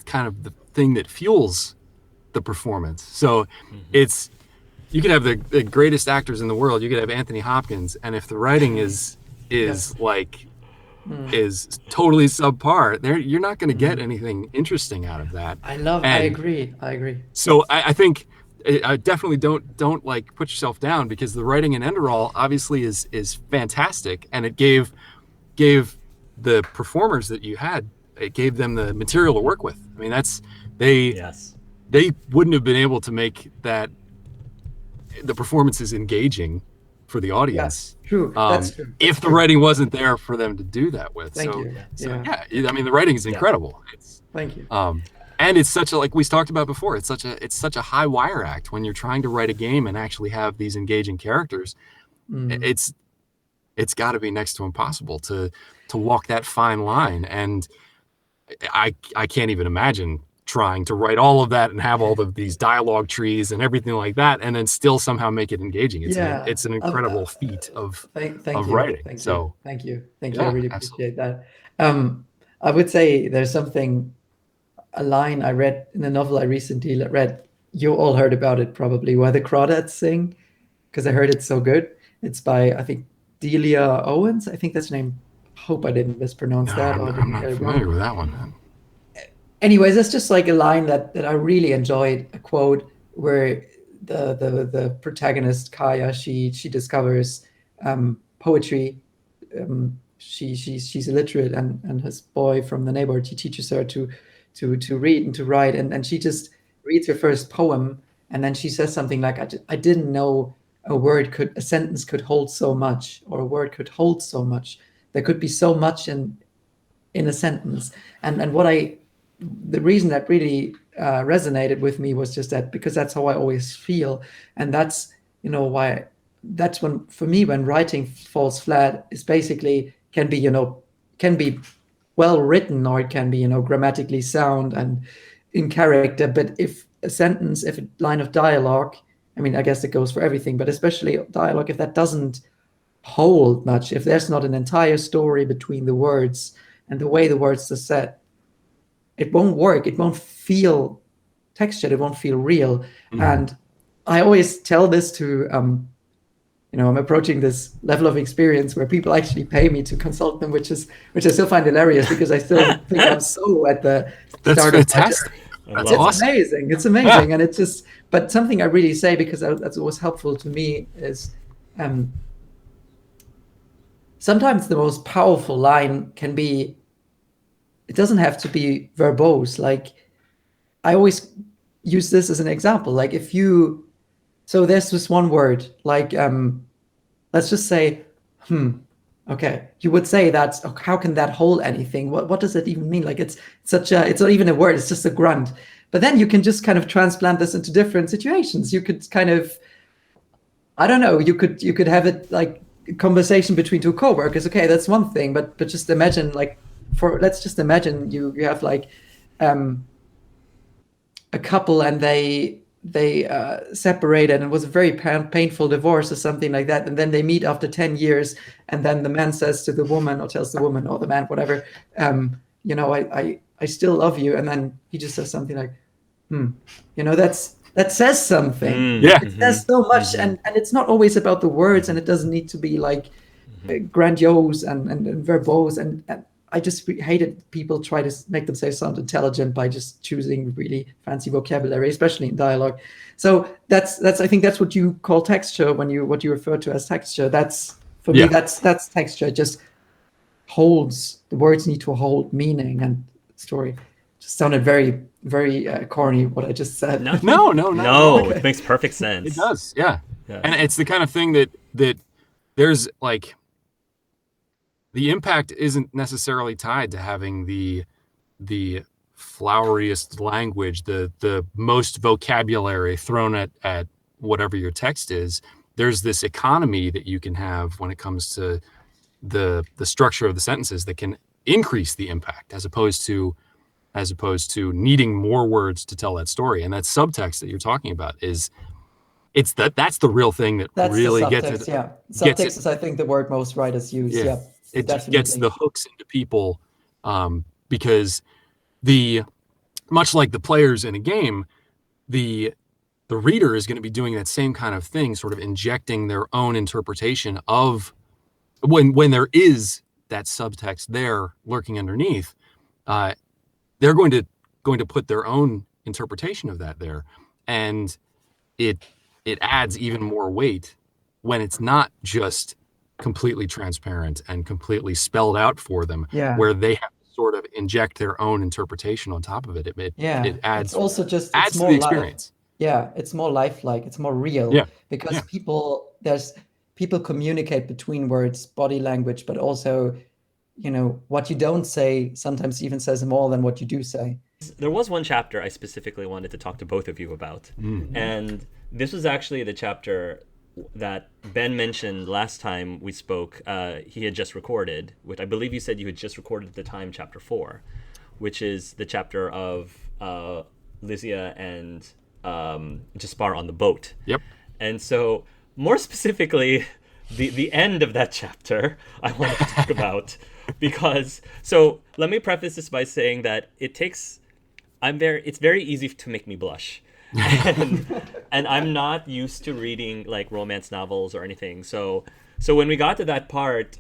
kind of the thing that fuels the performance. So it's, you could have the greatest actors in the world. You could have Anthony Hopkins, and if the writing is like is totally subpar, you're not going to get anything interesting out of that. I agree. So I think I definitely don't like put yourself down, because the writing in Enderal obviously is fantastic, and it gave the performers that you had, it gave them the material to work with. I mean, they wouldn't have been able to make the performances engaging for the audience. Yeah, true. That's true. If the writing wasn't there for them to do that with. Thank you. I mean, the writing is incredible. Thank you. And it's such a, like we talked about before, it's such a high wire act when you're trying to write a game and actually have these engaging characters. It's got to be next to impossible to walk that fine line. And I can't even imagine trying to write all of that and have all of these dialogue trees and everything like that, and then still somehow make it engaging. It's an incredible feat of writing. Thank you. I really appreciate that. I would say there's a line I read in a novel I recently read. You all heard about it probably, where the crawdads sing, because I heard it's so good. It's by, I think, Delia Owens. I think that's her name. Hope I didn't mispronounce that. I'm not familiar with that one. Anyways, it's just like a line that I really enjoyed, a quote where the protagonist Kaya, she discovers poetry. She's illiterate, and his boy from the neighborhood, he teaches her to read and to write, and she just reads her first poem, and then she says something like, I didn't know a sentence could hold so much, or a word could hold so much. There could be so much in a sentence, and the reason that really resonated with me was just that, because that's how I always feel, and that's why. That's when, for me, when writing falls flat, is basically can be well written, or it can be grammatically sound and in character. But if a line of dialogue, I mean, I guess it goes for everything, but especially dialogue, if that doesn't hold much, if there's not an entire story between the words and the way the words are said, it won't work. It won't feel textured. It won't feel real. And I always tell this to, I'm approaching this level of experience where people actually pay me to consult them, which I still find hilarious, because I still think I'm so at the That's start fantastic. That's love awesome. Amazing. It's amazing. And it's just, but something I really say, because that's always helpful to me, is sometimes the most powerful line can be, it doesn't have to be verbose. Like, I always use this as an example. Like, so there's this one word, like, let's just say, okay, you would say that, oh, how can that hold anything? What does it even mean? Like, it's not even a word, it's just a grunt. But then you can just kind of transplant this into different situations. You could kind of, I don't know, you could have it like a conversation between two coworkers. Okay, that's one thing, but just imagine, like, let's just imagine you have like a couple, and they separated, and it was a very painful divorce or something like that, and then they meet after 10 years, and then the man says to the woman, or tells the woman, or the man, whatever, I still love you, and then he just says something like, that says something. Yeah. It says so much, and it's not always about the words, and it doesn't need to be like grandiose and verbose, and I just hated people try to make themselves sound intelligent by just choosing really fancy vocabulary, especially in dialogue. So that's I think that's what you call texture what you refer to as texture. That's for me, that's texture. It just holds, the words need to hold meaning and story. Just sounded very, very corny what I just said. No, It makes perfect sense. It does, yeah. And it's the kind of thing that there's like, the impact isn't necessarily tied to having the floweriest language, the most vocabulary thrown at whatever your text is. There's this economy that you can have when it comes to the structure of the sentences that can increase the impact, as opposed to needing more words to tell that story. And that subtext that you're talking about that's the real thing that's really gets it. Yeah, subtext is, I think, the word most writers use. Yeah. It just gets the hooks into people, because much like the players in a game, the reader is going to be doing that same kind of thing, sort of injecting their own interpretation of when there is that subtext there lurking underneath. They're going to put their own interpretation of that there, and it adds even more weight when it's not just completely transparent and completely spelled out for them, where they have to sort of inject their own interpretation on top of it. It adds, it's also just adds to the experience. It's more lifelike, it's more real, because people communicate between words, body language, but also, what you don't say sometimes even says more than what you do say. There was one chapter I specifically wanted to talk to both of you about, and this was actually the chapter that Ben mentioned last time we spoke. He had just recorded, which I believe you said you had just recorded at the time, chapter 4, which is the chapter of Lysia and Jespar on the boat. Yep. And so, more specifically, the end of that chapter I wanted to talk about, because, so let me preface this by saying that it's very easy to make me blush. and I'm not used to reading like romance novels or anything. So when we got to that part,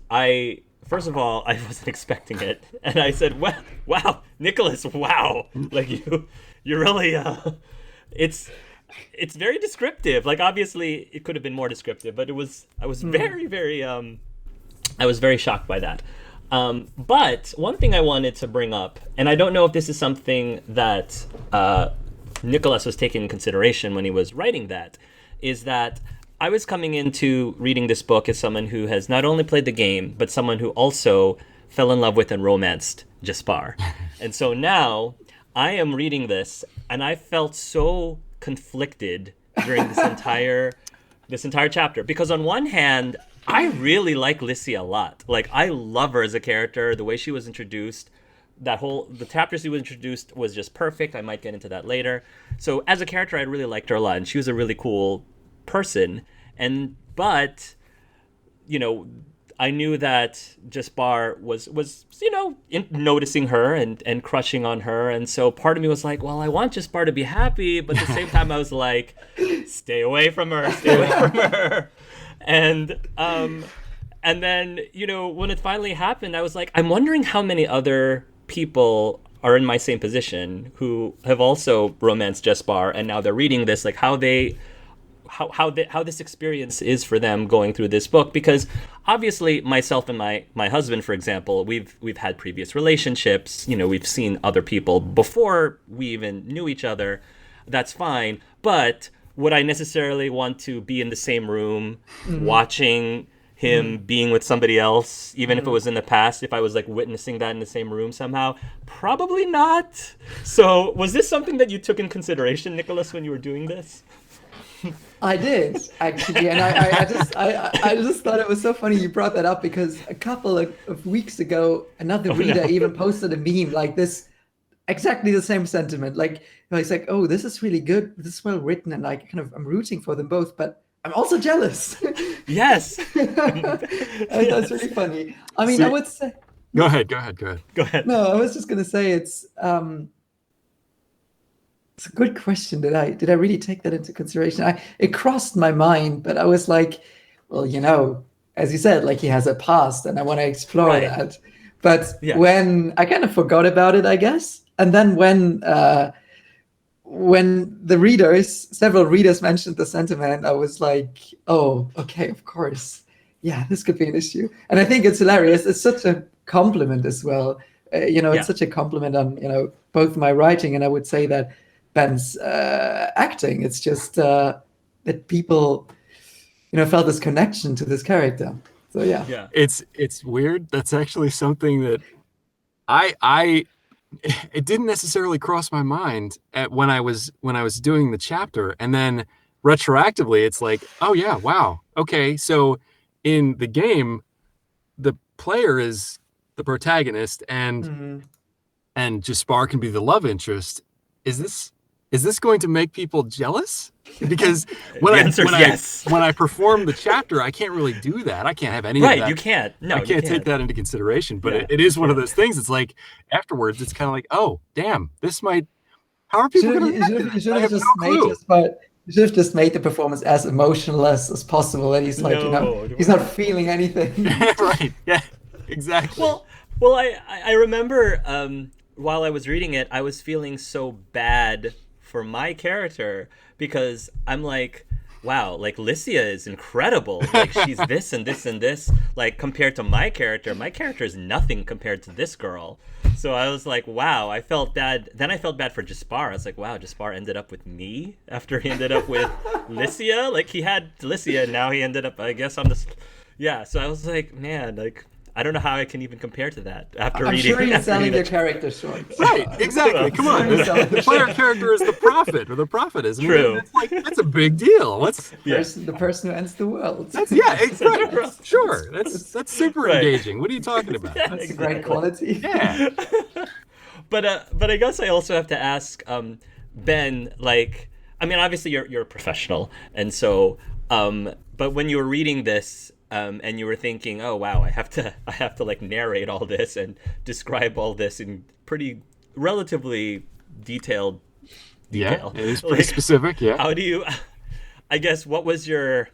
first of all, I wasn't expecting it, and I said, "Wow, Nicholas, wow! Like you really it's very descriptive. Like obviously it could have been more descriptive, but I was very, very I was very shocked by that. But one thing I wanted to bring up, and I don't know if this is something that Nicholas was taking in consideration when he was writing that, is that I was coming into reading this book as someone who has not only played the game, but someone who also fell in love with and romanced Jespar. And so now I am reading this, and I felt so conflicted during this entire chapter, because on one hand, I really like Lysia a lot. Like, I love her as a character, the way she was introduced. The chapter she was introduced was just perfect. I might get into that later. So as a character, I really liked her a lot, and she was a really cool person. But I knew that Jespar was noticing her and crushing on her, and so part of me was like, well, I want Jespar to be happy, but at the same time I was like, stay away from her. And then when it finally happened, I was like, I'm wondering how many other people are in my same position, who have also romanced Jespar, and now they're reading this, like how this experience is for them going through this book. Because obviously myself and my husband, for example, we've had previous relationships, we've seen other people before we even knew each other. That's fine. But would I necessarily want to be in the same room watching him being with somebody else, even if it was in the past, if I was like witnessing that in the same room somehow? Probably not. So was this something that you took in consideration, Nicholas, when you were doing this? I did, actually, and I just thought it was so funny you brought that up, because a couple of weeks ago, another reader even posted a meme like this, exactly the same sentiment. Like, it's like, oh, this is really good, this is well written, and like kind of I'm rooting for them both, but I'm also jealous. Yes. That's really funny. I mean, I would say. Go ahead. No, I was just gonna say it's a good question. Did I really take that into consideration? It crossed my mind, but I was like, well, as you said, like he has a past, and I want to explore that. But when I kind of forgot about it, I guess, and then when several readers mentioned the sentiment, I was like, oh, okay, of course, yeah, this could be an issue. And I think it's hilarious. It's such a compliment as well. It's such a compliment on both my writing, and I would say that Ben's acting. It's just that people felt this connection to this character. So yeah. It's weird. That's actually something that it didn't necessarily cross my mind when I was doing the chapter, and then retroactively it's like, oh yeah, wow, okay, so in the game the player is the protagonist, and Jespar can be the love interest. Is this going to make people jealous? Because when I perform the chapter, I can't really do that. I can't have any of that. Right, you can't. No, I can't take that into consideration. But it is one of those things. It's like afterwards, it's kind of like, oh, damn, this might. How are people going to react to this? I have no clue. You should have just made the performance as emotionless as possible, and he's like, he's not feeling anything. Right. Yeah. Exactly. Well, I remember while I was reading it, I was feeling so bad for my character, because I'm like, wow, like Licia is incredible. Like she's this and this and this. Like compared to my character is nothing compared to this girl. So I was like, wow, I felt bad. Then I felt bad for Jespar. I was like, wow, Jespar ended up with me after he ended up with Licia. Like he had Licia, and now he ended up, I guess, on this. Yeah. So I was like, man, like I don't know how I can even compare to that after reading. I'm sure you're selling your character short. Right, exactly. Come on. The player character is the prophet, or the prophetess. True. It's like, that's a big deal. The person who ends the world. Exactly. Sure. That's super engaging. What are you talking about? Yeah, that's a great quality. Yeah. But I guess I also have to ask Ben, like, I mean, obviously you're a professional, and so but when you were reading this, and you were thinking, oh wow, I have to like narrate all this and describe all this in pretty relatively detailed detail. Yeah, it is pretty specific. Yeah. How do you? I guess what was your?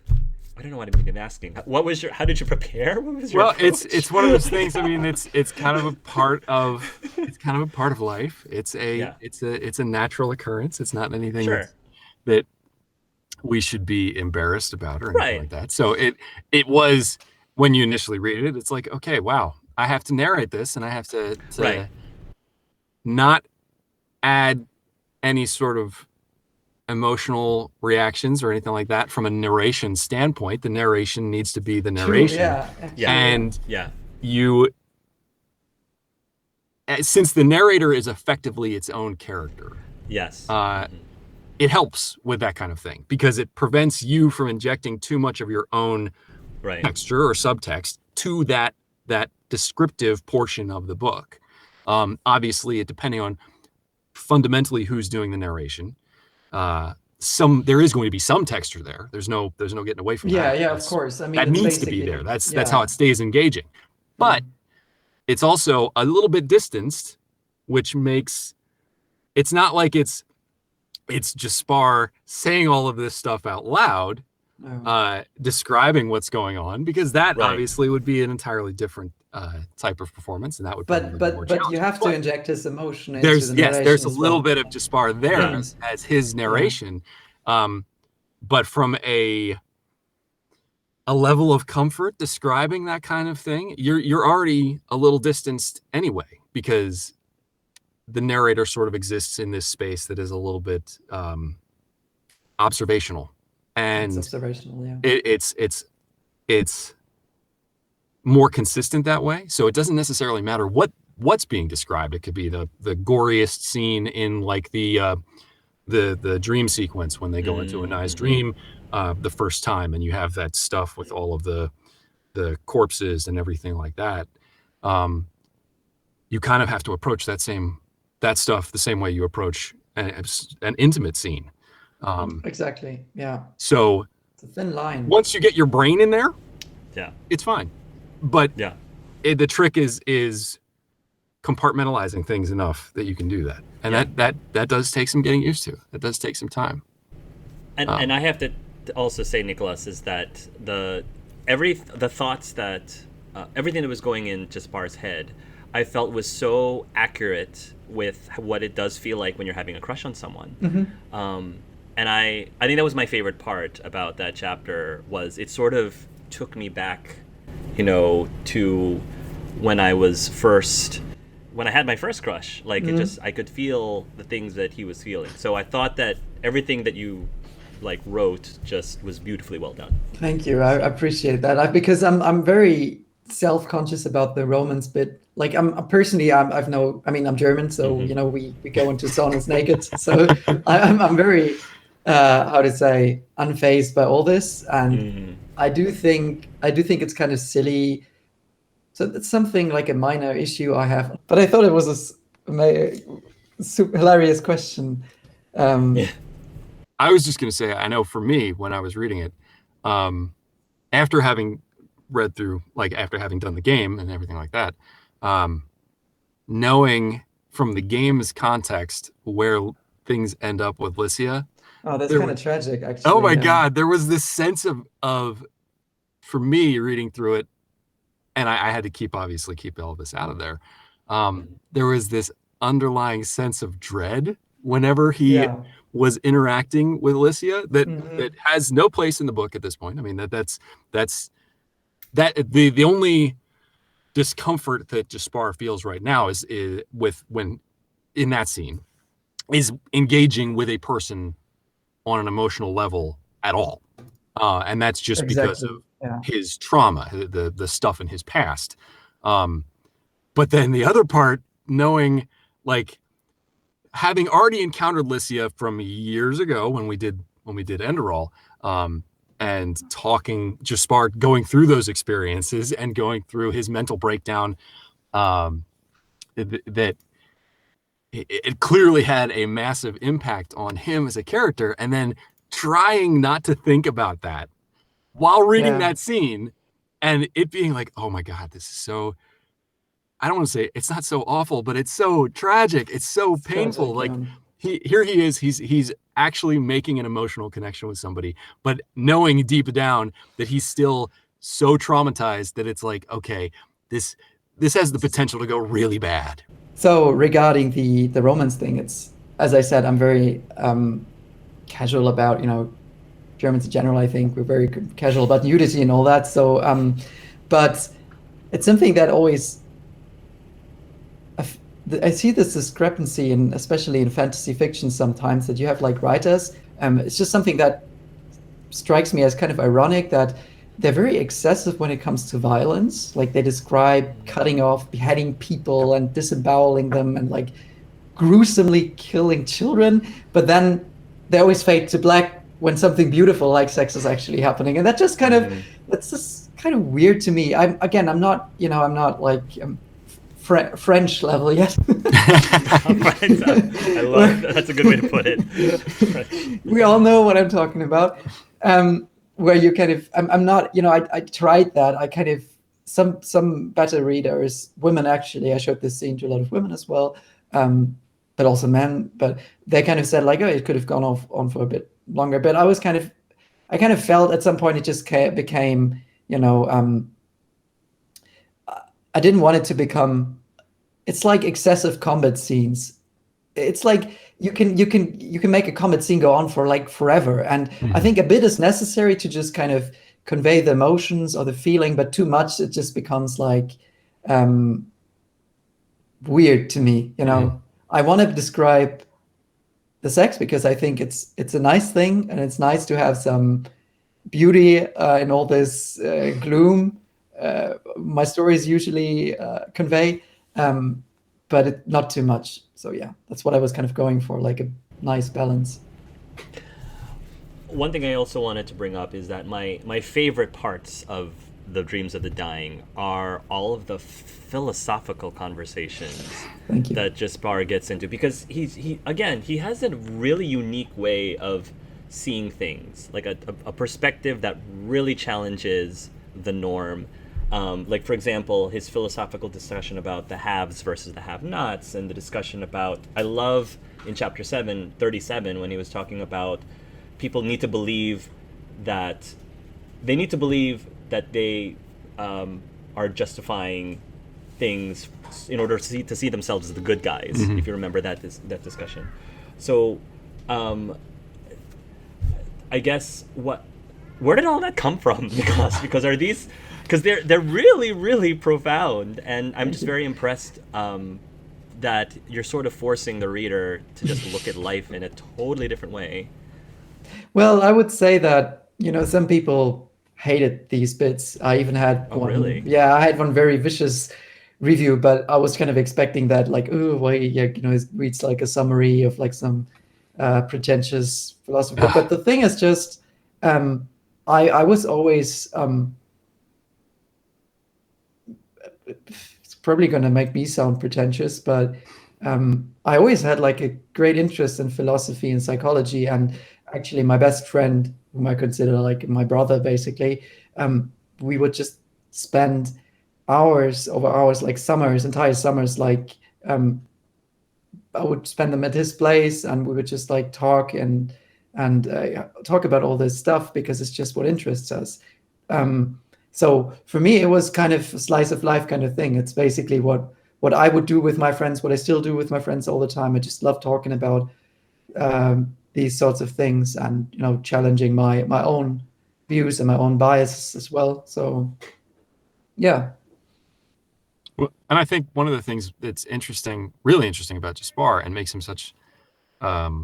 I don't know what I'm asking. What was your? How did you prepare? What was your? Well, approach? it's one of those things. I mean, it's kind of a part of life. It's a natural occurrence. It's not anything that we should be embarrassed about or anything like that. So it was, when you initially read it, it's like, okay, wow, I have to narrate this, and I have to not add any sort of emotional reactions or anything like that from a narration standpoint. The narration needs to be the narration. And you, since the narrator is effectively its own character. Yes. It helps with that kind of thing, because it prevents you from injecting too much of your own texture or subtext to that descriptive portion of the book. Obviously, depending on fundamentally who's doing the narration, there is going to be some texture there. There's no getting away from that. Yeah, of course. I mean, that needs to be there. That's how it stays engaging. But it's also a little bit distanced, which makes it's not like it's Jespar saying all of this stuff out loud, describing what's going on, because that obviously would be an entirely different type of performance, and that would probably But be more but you challenging. have to But inject his emotion into the there's narration a as little well. bit of Jespar there as his narration, but from a level of comfort describing that kind of thing, you're already a little distanced anyway, because the narrator sort of exists in this space that is a little bit observational, and It's observational, yeah. it's more consistent that way. So it doesn't necessarily matter what's being described. It could be the goriest scene in like the dream sequence when they go into a nice dream the first time, and you have that stuff with all of the corpses and everything like that. You kind of have to approach that stuff the same way you approach an intimate scene. Exactly. Yeah. So it's a thin line. Once you get your brain in there, it's fine. But the trick is compartmentalizing things enough that you can do that, and that does take some getting used to. It does take some time. And I have to also say, Nicholas, is that the thoughts that everything that was going in Jespar's head, I felt was so accurate with what it does feel like when you're having a crush on someone. And I think that was my favorite part about that chapter, was it sort of took me back, to when I had my first crush. Like I could feel the things that he was feeling. So I thought that everything that you wrote just was beautifully well done. Thank you. I appreciate that. Because I'm very self-conscious about the romance bit. Like I'm German, so we go into saunas naked. So I'm very unfazed by all this, and I do think it's kind of silly. So it's something like a minor issue I have, but I thought it was a super hilarious question. I was just going to say, I know for me, when I was reading it, after having read through, after having done the game and everything like that, knowing from the game's context where things end up with Licia. Oh, that's kind of tragic, actually. Oh my God. There was this sense of, for me, reading through it, and I had to obviously keep all this out of there. There was this underlying sense of dread whenever he was interacting with Licia that has no place in the book at this point. I mean, that's the only discomfort that Jespar feels right now is when in that scene is engaging with a person on an emotional level at all. And that's just because of his trauma, the stuff in his past. But then the other part, knowing, having already encountered Licia from years ago when we did Enderal, and talking, Jespar going through those experiences and going through his mental breakdown, that it clearly had a massive impact on him as a character, and then trying not to think about that while reading that scene, and it being like, oh my God, this is so, I don't want to say it's not so awful, but it's so tragic. It's so painful. Tragic, he's actually making an emotional connection with somebody, but knowing deep down that he's still so traumatized that it's like, okay, this has the potential to go really bad. So regarding the romance thing, it's, as I said, I'm very casual about, Germans in general. I think we're very casual about nudity and all that. So, but it's something that always, I see this discrepancy, especially in fantasy fiction sometimes, that you have writers. It's just something that strikes me as kind of ironic, that they're very excessive when it comes to violence. They describe cutting off, beheading people and disemboweling them and gruesomely killing children. But then they always fade to black when something beautiful like sex is actually happening. And that just kind of, that's just kind of weird to me. I'm not French level yet. I love that. That's a good way to put it. We all know what I'm talking about. Where you kind of, I'm not, I tried that. I kind of, some better readers, women actually, I showed this scene to a lot of women as well, but also men, but they kind of said oh, it could have gone on for a bit longer. But I kind of felt at some point it just became, I didn't want it to become. It's like excessive combat scenes. It's like you can make a combat scene go on for like forever, and I think a bit is necessary to just kind of convey the emotions or the feeling, but too much it just becomes like weird to me. I want to describe the sex because I think it's a nice thing, and it's nice to have some beauty in all this gloom. My stories usually convey, but not too much. So yeah, that's what I was kind of going for, like a nice balance. One thing I also wanted to bring up is that my favorite parts of the Dreams of the Dying are all of the philosophical conversations that Jespar gets into, because he has a really unique way of seeing things, like a perspective that really challenges the norm. Like, for example, his philosophical discussion about the haves versus the have-nots, and the discussion about, I love in chapter 37, when he was talking about people need to believe that they are justifying things in order to see themselves as the good guys. If you remember that discussion. So I guess where did all that come from, Nicolas? Because they're really, really profound, and I'm just very impressed that you're sort of forcing the reader to just look at life in a totally different way. Well, I would say that, some people hated these bits. I even had one. Really? Yeah, I had one very vicious review, but I was kind of expecting that, like, oh, why, yeah, it reads like a summary of like some pretentious philosophy book. But the thing is just, I was always, it's probably going to make me sound pretentious, but I always had like a great interest in philosophy and psychology. And actually my best friend, whom I consider like my brother, basically, we would just spend hours over hours, like entire summers, like I would spend them at his place, and we would just like talk and talk about all this stuff because it's just what interests us. So for me, it was kind of a slice of life kind of thing. It's basically what I would do with my friends, what I still do with my friends all the time. I just love talking about these sorts of things, and challenging my own views and my own biases as well. So yeah. Well, and I think one of the things that's really interesting about Jespar, and makes him such, I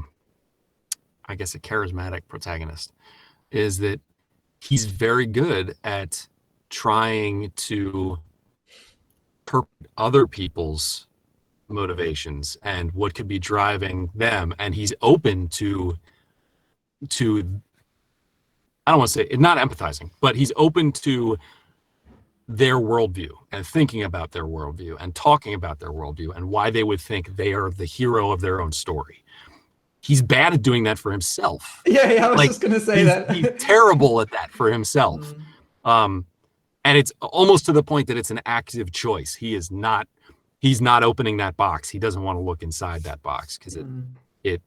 guess, a charismatic protagonist, is that he's very good at trying to interpret other people's motivations and what could be driving them, and he's open to I don't want to say, not empathizing, but he's open to their worldview and thinking about their worldview and talking about their worldview and why they would think they are the hero of their own story. He's bad at doing that for himself. Yeah, I was just going to say that. He's terrible at that for himself. And it's almost to the point that it's an active choice. He's not opening that box. He doesn't want to look inside that box because it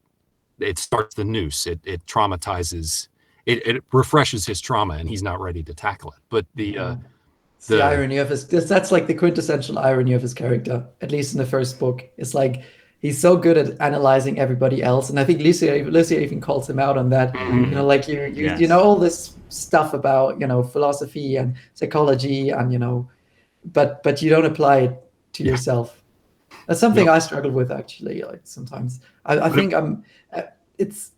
starts the noose. It traumatizes, it refreshes his trauma, and he's not ready to tackle it. But the irony of that's like the quintessential irony of his character, at least in the first book. It's like he's so good at analyzing everybody else, and I think Lucia even calls him out on that. Like you know all this stuff about philosophy and psychology, and but you don't apply it to yourself. That's something I struggle with, actually. Like sometimes I think it's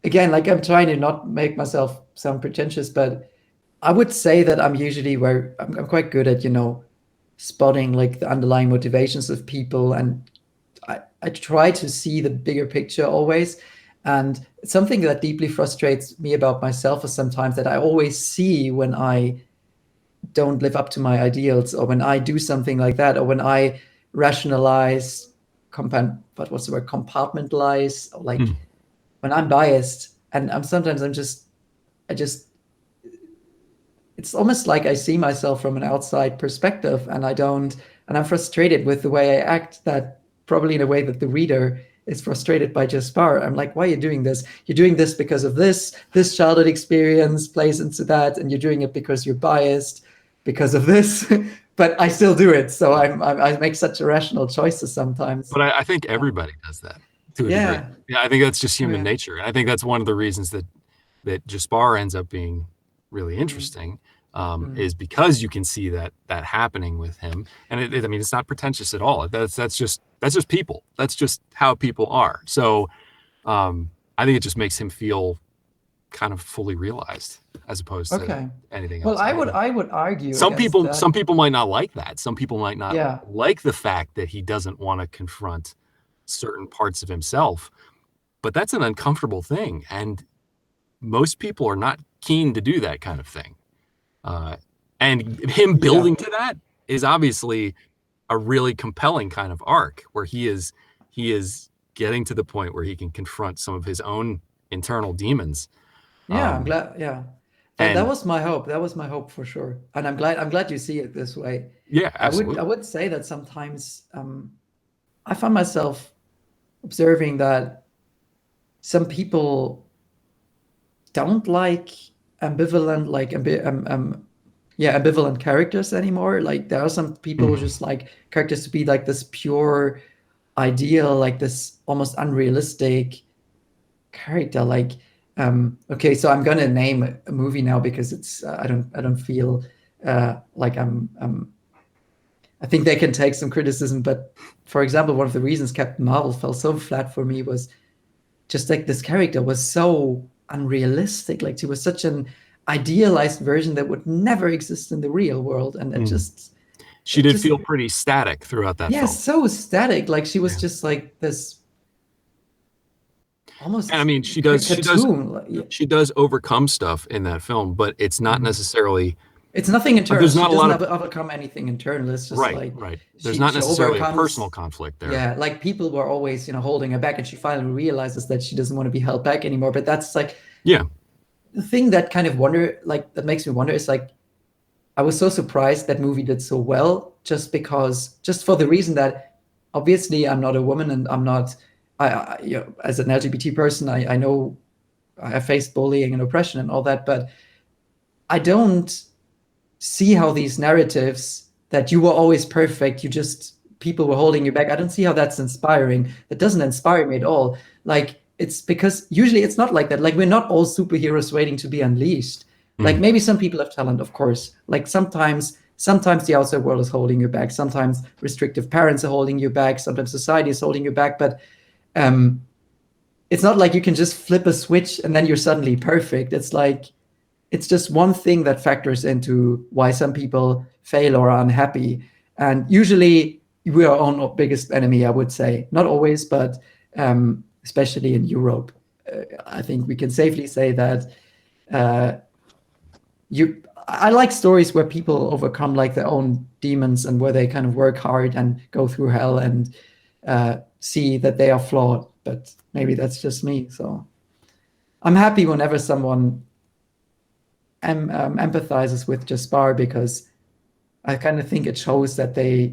again, like, I'm trying to not make myself sound pretentious, but I would say that I'm usually I'm quite good at, spotting like the underlying motivations of people, and I try to see the bigger picture always. And something that deeply frustrates me about myself is sometimes that I always see when I don't live up to my ideals, or when I do something like that, or when I rationalize, compartmentalize, or like when I'm biased, and it's almost like I see myself from an outside perspective, and I'm frustrated with the way I act, that probably in a way that the reader is frustrated by Jespar. I'm like, why are you doing this? You're doing this because of this childhood experience plays into that, and you're doing it because you're biased because of this. but I still do it. So I make such irrational choices sometimes. But I think everybody does that to a Yeah. degree. Yeah, I think that's just human Yeah. nature. And I think that's one of the reasons that Jespar ends up being really interesting, is because you can see that happening with him. And I mean, it's not pretentious at all. That's just people. That's just how people are. So I think it just makes him feel kind of fully realized as opposed to anything else. Well, I would argue some against people that. some people might not like that. Some people might not Yeah. like the fact that he doesn't want to confront certain parts of himself, but that's an uncomfortable thing, and most people are not keen to do that kind of thing. And him building to that is obviously a really compelling kind of arc where he is getting to the point where he can confront some of his own internal demons. Yeah, I'm glad. Yeah, and that was my hope. That was my hope for sure. And I'm glad you see it this way. Yeah, absolutely. I would say that sometimes I find myself observing that some people don't like ambivalent, like ambivalent characters anymore. Like there are some people who just like characters to be like this pure ideal, like this almost unrealistic character. Like okay, so I'm gonna name a movie now because it's I don't feel like I think they can take some criticism, but for example, one of the reasons Captain Marvel fell so flat for me was just like this character was so unrealistic. Like she was such an idealized version that would never exist in the real world, and it just she did feel pretty static throughout that film. Yeah, so static. Like she was just like this almost. And I mean, she does overcome stuff in that film, but it's not necessarily. It's nothing internal. There's not she a lot of overcome anything internal. It's just right. There's not necessarily a personal conflict there. Yeah, like people were always, holding her back, and she finally realizes that she doesn't want to be held back anymore. But that's like, the thing that kind of that makes me wonder is like, I was so surprised that movie did so well, just for the reason that obviously I'm not a woman, and I'm not, as an LGBT person, I know I have faced bullying and oppression and all that, but I don't see how these narratives that you were always perfect, people were holding you back. I don't see how that's inspiring. That doesn't inspire me at all. Like, it's because usually it's not like that. Like, we're not all superheroes waiting to be unleashed. Like, maybe some people have talent, of course. Like, sometimes the outside world is holding you back. Sometimes restrictive parents are holding you back. Sometimes society is holding you back. But it's not like you can just flip a switch and then you're suddenly perfect. It's like, it's just one thing that factors into why some people fail or are unhappy. And usually we are our own biggest enemy, I would say. Not always, but especially in Europe. I think we can safely say that I like stories where people overcome like their own demons and where they kind of work hard and go through hell and see that they are flawed. But maybe that's just me. So I'm happy whenever someone empathizes with Jespar, because I kind of think it shows that they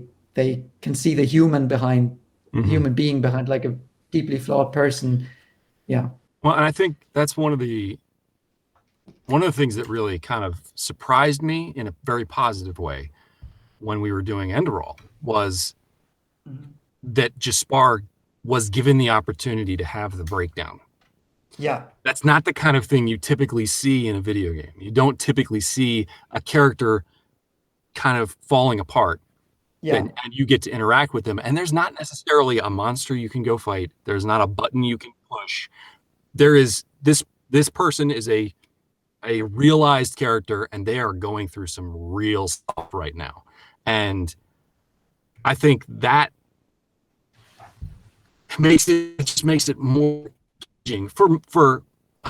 can see the human being behind like a deeply flawed person. Yeah. Well, and I think that's one of the things that really kind of surprised me in a very positive way when we were doing Enderal was that Jespar was given the opportunity to have the breakdown. Yeah. That's not the kind of thing you typically see in a video game. You don't typically see a character kind of falling apart. Yeah. And you get to interact with them. And there's not necessarily a monster you can go fight. There's not a button you can push. There is this person is a realized character, and they are going through some real stuff right now. And I think that makes it more engaging for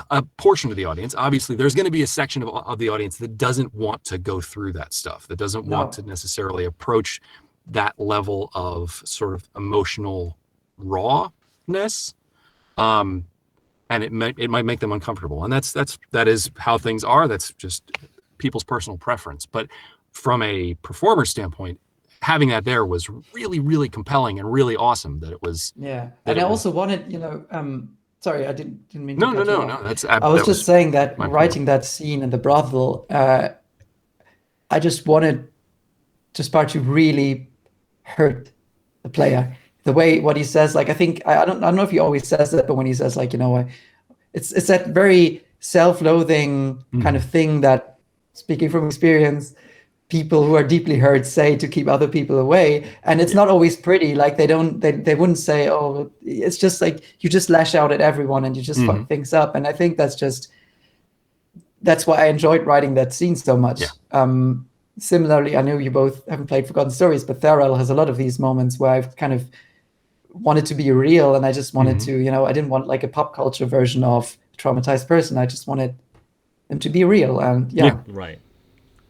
a portion of the audience. Obviously, there's going to be a section of the audience that doesn't want to go through that stuff, that doesn't want to necessarily approach that level of sort of emotional rawness. And it might make them uncomfortable. And that is how things are. That's just people's personal preference. But from a performer standpoint, having that there was really, really compelling and really awesome that it was. Yeah. And I also wanted, sorry, I didn't mean to cut you off. I was just saying that writing that scene in the brothel, I just wanted Jespar to really hurt the player. The way what he says, like, I think I don't know if he always says that, but when he says, like, it's that very self-loathing kind of thing that, speaking from experience, people who are deeply hurt say to keep other people away, and it's not always pretty. Like, they wouldn't say, oh, it's just like you just lash out at everyone and you just fuck things up. And I think that's why I enjoyed writing that scene so much. Similarly, I know you both haven't played Forgotten Stories, but Enderal has a lot of these moments where I've kind of wanted to be real, and I just wanted to, I didn't want like a pop culture version of a traumatized person. I just wanted them to be real, and right.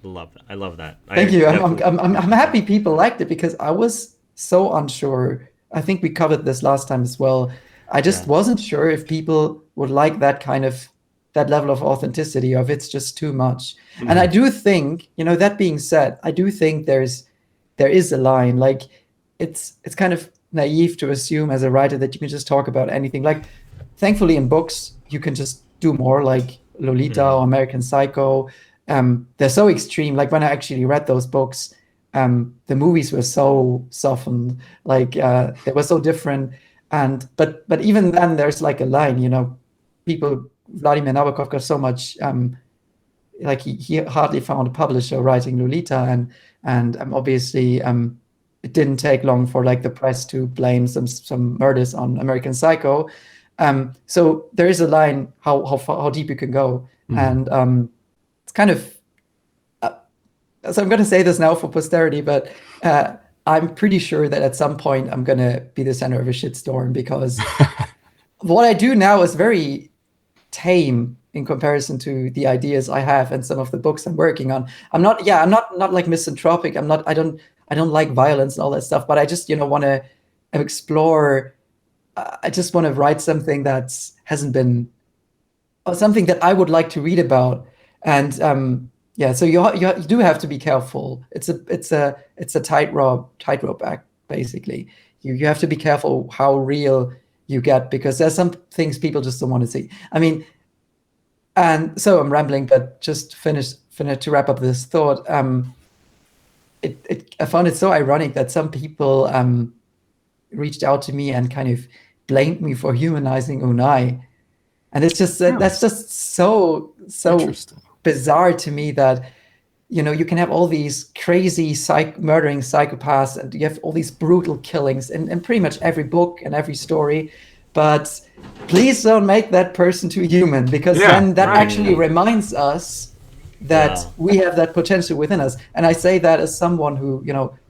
Love that. I love that. Thank you. I'm happy people liked it, because I was so unsure. I think we covered this last time as well. I just wasn't sure if people would like that level of authenticity, or if it's just too much. And I do think, that being said, I do think there is a line. Like, it's kind of naive to assume as a writer that you can just talk about anything. Like, thankfully in books you can just do more, like Lolita or American Psycho. They're so extreme. Like, when I actually read those books, the movies were so softened, like they were so different. And but even then there's like a line, Vladimir Nabokov got so much, like he hardly found a publisher writing Lolita, and obviously it didn't take long for like the press to blame some murders on American Psycho. So there is a line how deep you can go, and it's kind of. So I'm going to say this now for posterity, but I'm pretty sure that at some point I'm going to be the center of a shitstorm, because what I do now is very tame in comparison to the ideas I have and some of the books I'm working on. I'm not like misanthropic. I don't like violence and all that stuff, but I just, want to explore. I just want to write something that hasn't been, or something that I would like to read about. And so you do have to be careful. It's a tightrope act, basically. You have to be careful how real you get, because there's some things people just don't want to see. I mean, and so I'm rambling, but just finish to wrap up this thought. I found it so ironic that some people reached out to me and kind of blamed me for humanizing Unai, and it's just that's just so bizarre to me that you can have all these crazy murdering psychopaths, and you have all these brutal killings in pretty much every book and every story, but please don't make that person too human, because then that actually reminds us that we have that potential within us. And I say that as someone who,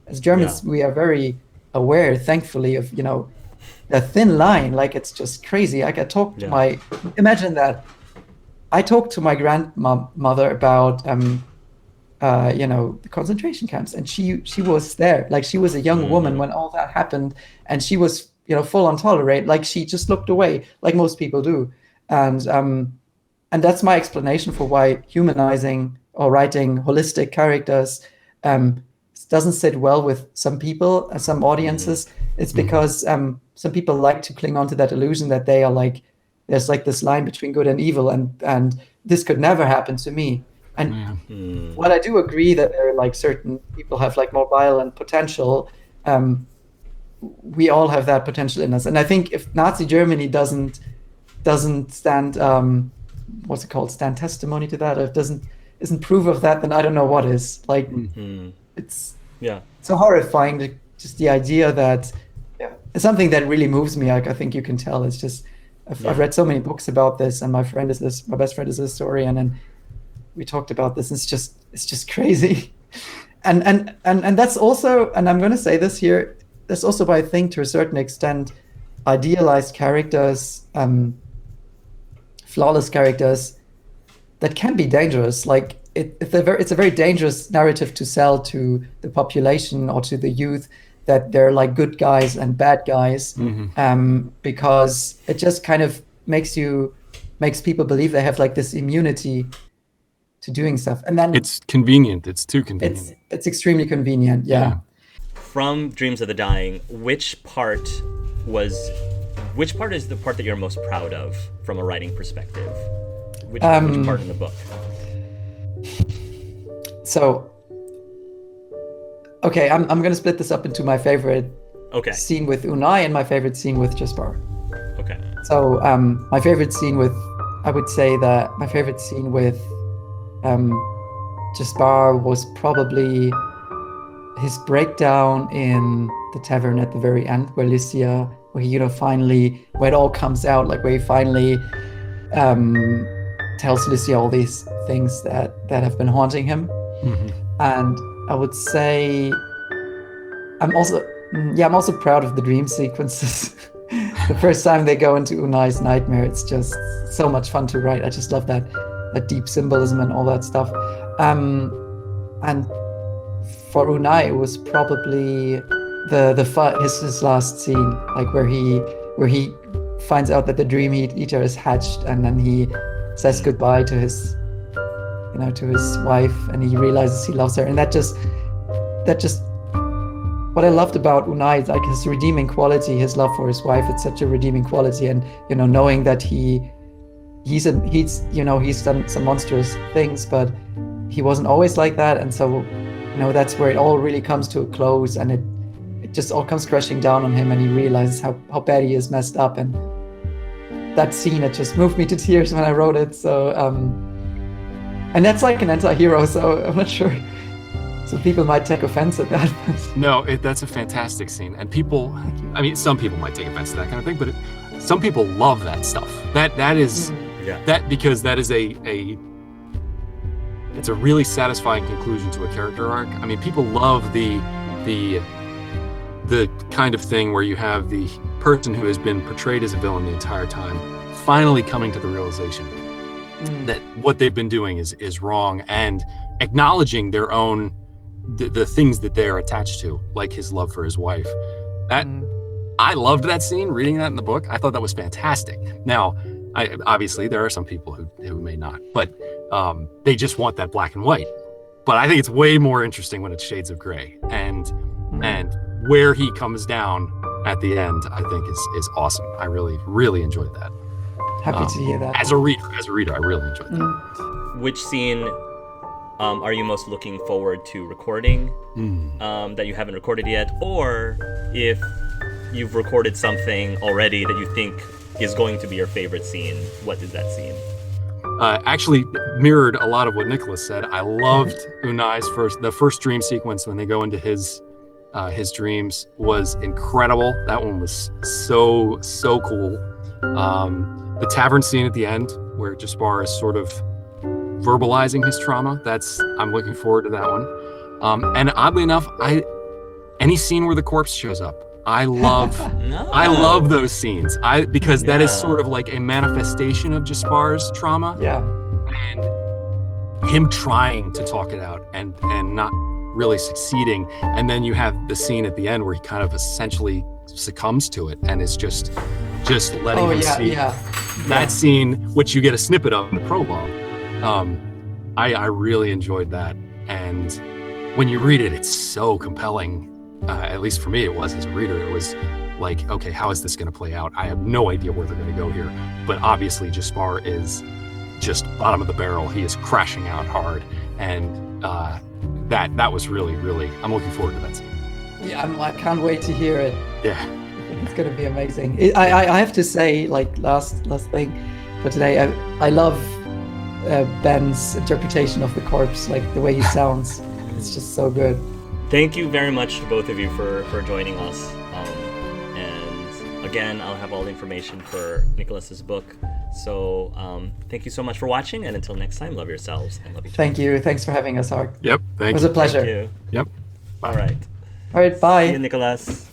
as Germans, we are very aware, thankfully, of the thin line. Like, it's just crazy. Like, I talked to imagine that I talked to my grandmother about the concentration camps, and she was there. Like, she was a young woman when all that happened, and she was full on tolerate. Like, she just looked away, like most people do. And that's my explanation for why humanizing or writing holistic characters doesn't sit well with some people, some audiences. It's because some people like to cling on to that illusion that they are like, there's like this line between good and evil, and this could never happen to me. And while I do agree that there are like certain people have like more violent potential, we all have that potential in us. And I think if Nazi Germany doesn't stand stand testimony to that, or isn't proof of that, then I don't know what is. Like, it's so horrifying, just the idea that it's something that really moves me. Like, I think you can tell. It's just I've read so many books about this, and my best friend is a historian, and we talked about this. It's just crazy, and that's also, and I'm going to say this here, that's also why I think to a certain extent, idealized characters, flawless characters, that can be dangerous. Like, it's a very dangerous narrative to sell to the population or to the youth, that they're like good guys and bad guys, because it just kind of makes people believe they have like this immunity to doing stuff, and then it's convenient. It's too convenient. It's extremely convenient. Yeah. From Dreams of the Dying, which part is the part that you're most proud of from a writing perspective? Which part in the book? So okay, I'm gonna split this up into my favorite Okay. scene with Unai and my favorite scene with Jespar. Okay. So my favorite scene with, I would say that my favorite scene with Jespar was probably his breakdown in the tavern at the very end, where Lycia, where he, finally, where it all comes out, like where he finally tells Lycia all these things that have been haunting him. Mm-hmm. And I would say I'm also proud of the dream sequences. The first time they go into Unai's nightmare, it's just so much fun to write. I just love that deep symbolism and all that stuff. And for Unai, it was probably his last scene, like where he finds out that the dream eater is hatched, and then he says goodbye to his wife, and he realizes he loves her, and that just what I loved about Unai is like his redeeming quality, his love for his wife. It's such a redeeming quality, and knowing that he's done some monstrous things, but he wasn't always like that, and so that's where it all really comes to a close, and it just all comes crashing down on him, and he realizes how bad he is messed up, and that scene, it just moved me to tears when I wrote it. So and that's like an anti-hero, so I'm not sure. So people might take offense at that. No, that's a fantastic scene, and some people might take offense to that kind of thing, but some people love that stuff. That is that, because that is it's a really satisfying conclusion to a character arc. I mean, people love the kind of thing where you have the person who has been portrayed as a villain the entire time finally coming to the realization that what they've been doing is wrong, and acknowledging their own the things that they're attached to, like his love for his wife. I loved that scene, reading that in the book. I thought that was fantastic. Now, obviously there are some people who may not, but they just want that black and white. But I think it's way more interesting when it's shades of gray, and where he comes down at the end, I think is awesome. I really, really enjoyed that. Happy to hear that. As a reader, I really enjoyed that. Which scene are you most looking forward to recording that you haven't recorded yet? Or if you've recorded something already that you think is going to be your favorite scene, what is that scene? Actually mirrored a lot of what Nicolas said. I loved Unai's the first dream sequence when they go into his dreams was incredible. That one was so cool. The tavern scene at the end where Jespar is sort of verbalizing his trauma, I'm looking forward to that one. And oddly enough, any scene where the corpse shows up, I love I love those scenes. Because that is sort of like a manifestation of Jespar's trauma. Yeah. And him trying to talk it out and not really succeeding. And then you have the scene at the end where he kind of essentially succumbs to it and is just letting him see that scene, which you get a snippet of in the prologue. I really enjoyed that, and when you read it, it's so compelling. At least for me, it was as a reader. It was like, okay, how is this going to play out? I have no idea where they're going to go here, but obviously Jespar is just bottom of the barrel. He is crashing out hard, and that was really, really. I'm looking forward to that scene. Yeah, I can't wait to hear it. Yeah, it's going to be amazing. I have to say, like last thing for today, I love Ben's interpretation of the corpse, like the way he sounds. It's just so good. Thank you very much to both of you for joining us. And again, I'll have all the information for Nicolas's book. So thank you so much for watching, and until next time, love yourselves and love each other. Thank you. Thanks for having us, Art. Yep. It was a pleasure. Thank you. Yep. Bye. All right. All right. Bye. See you, Nicolas.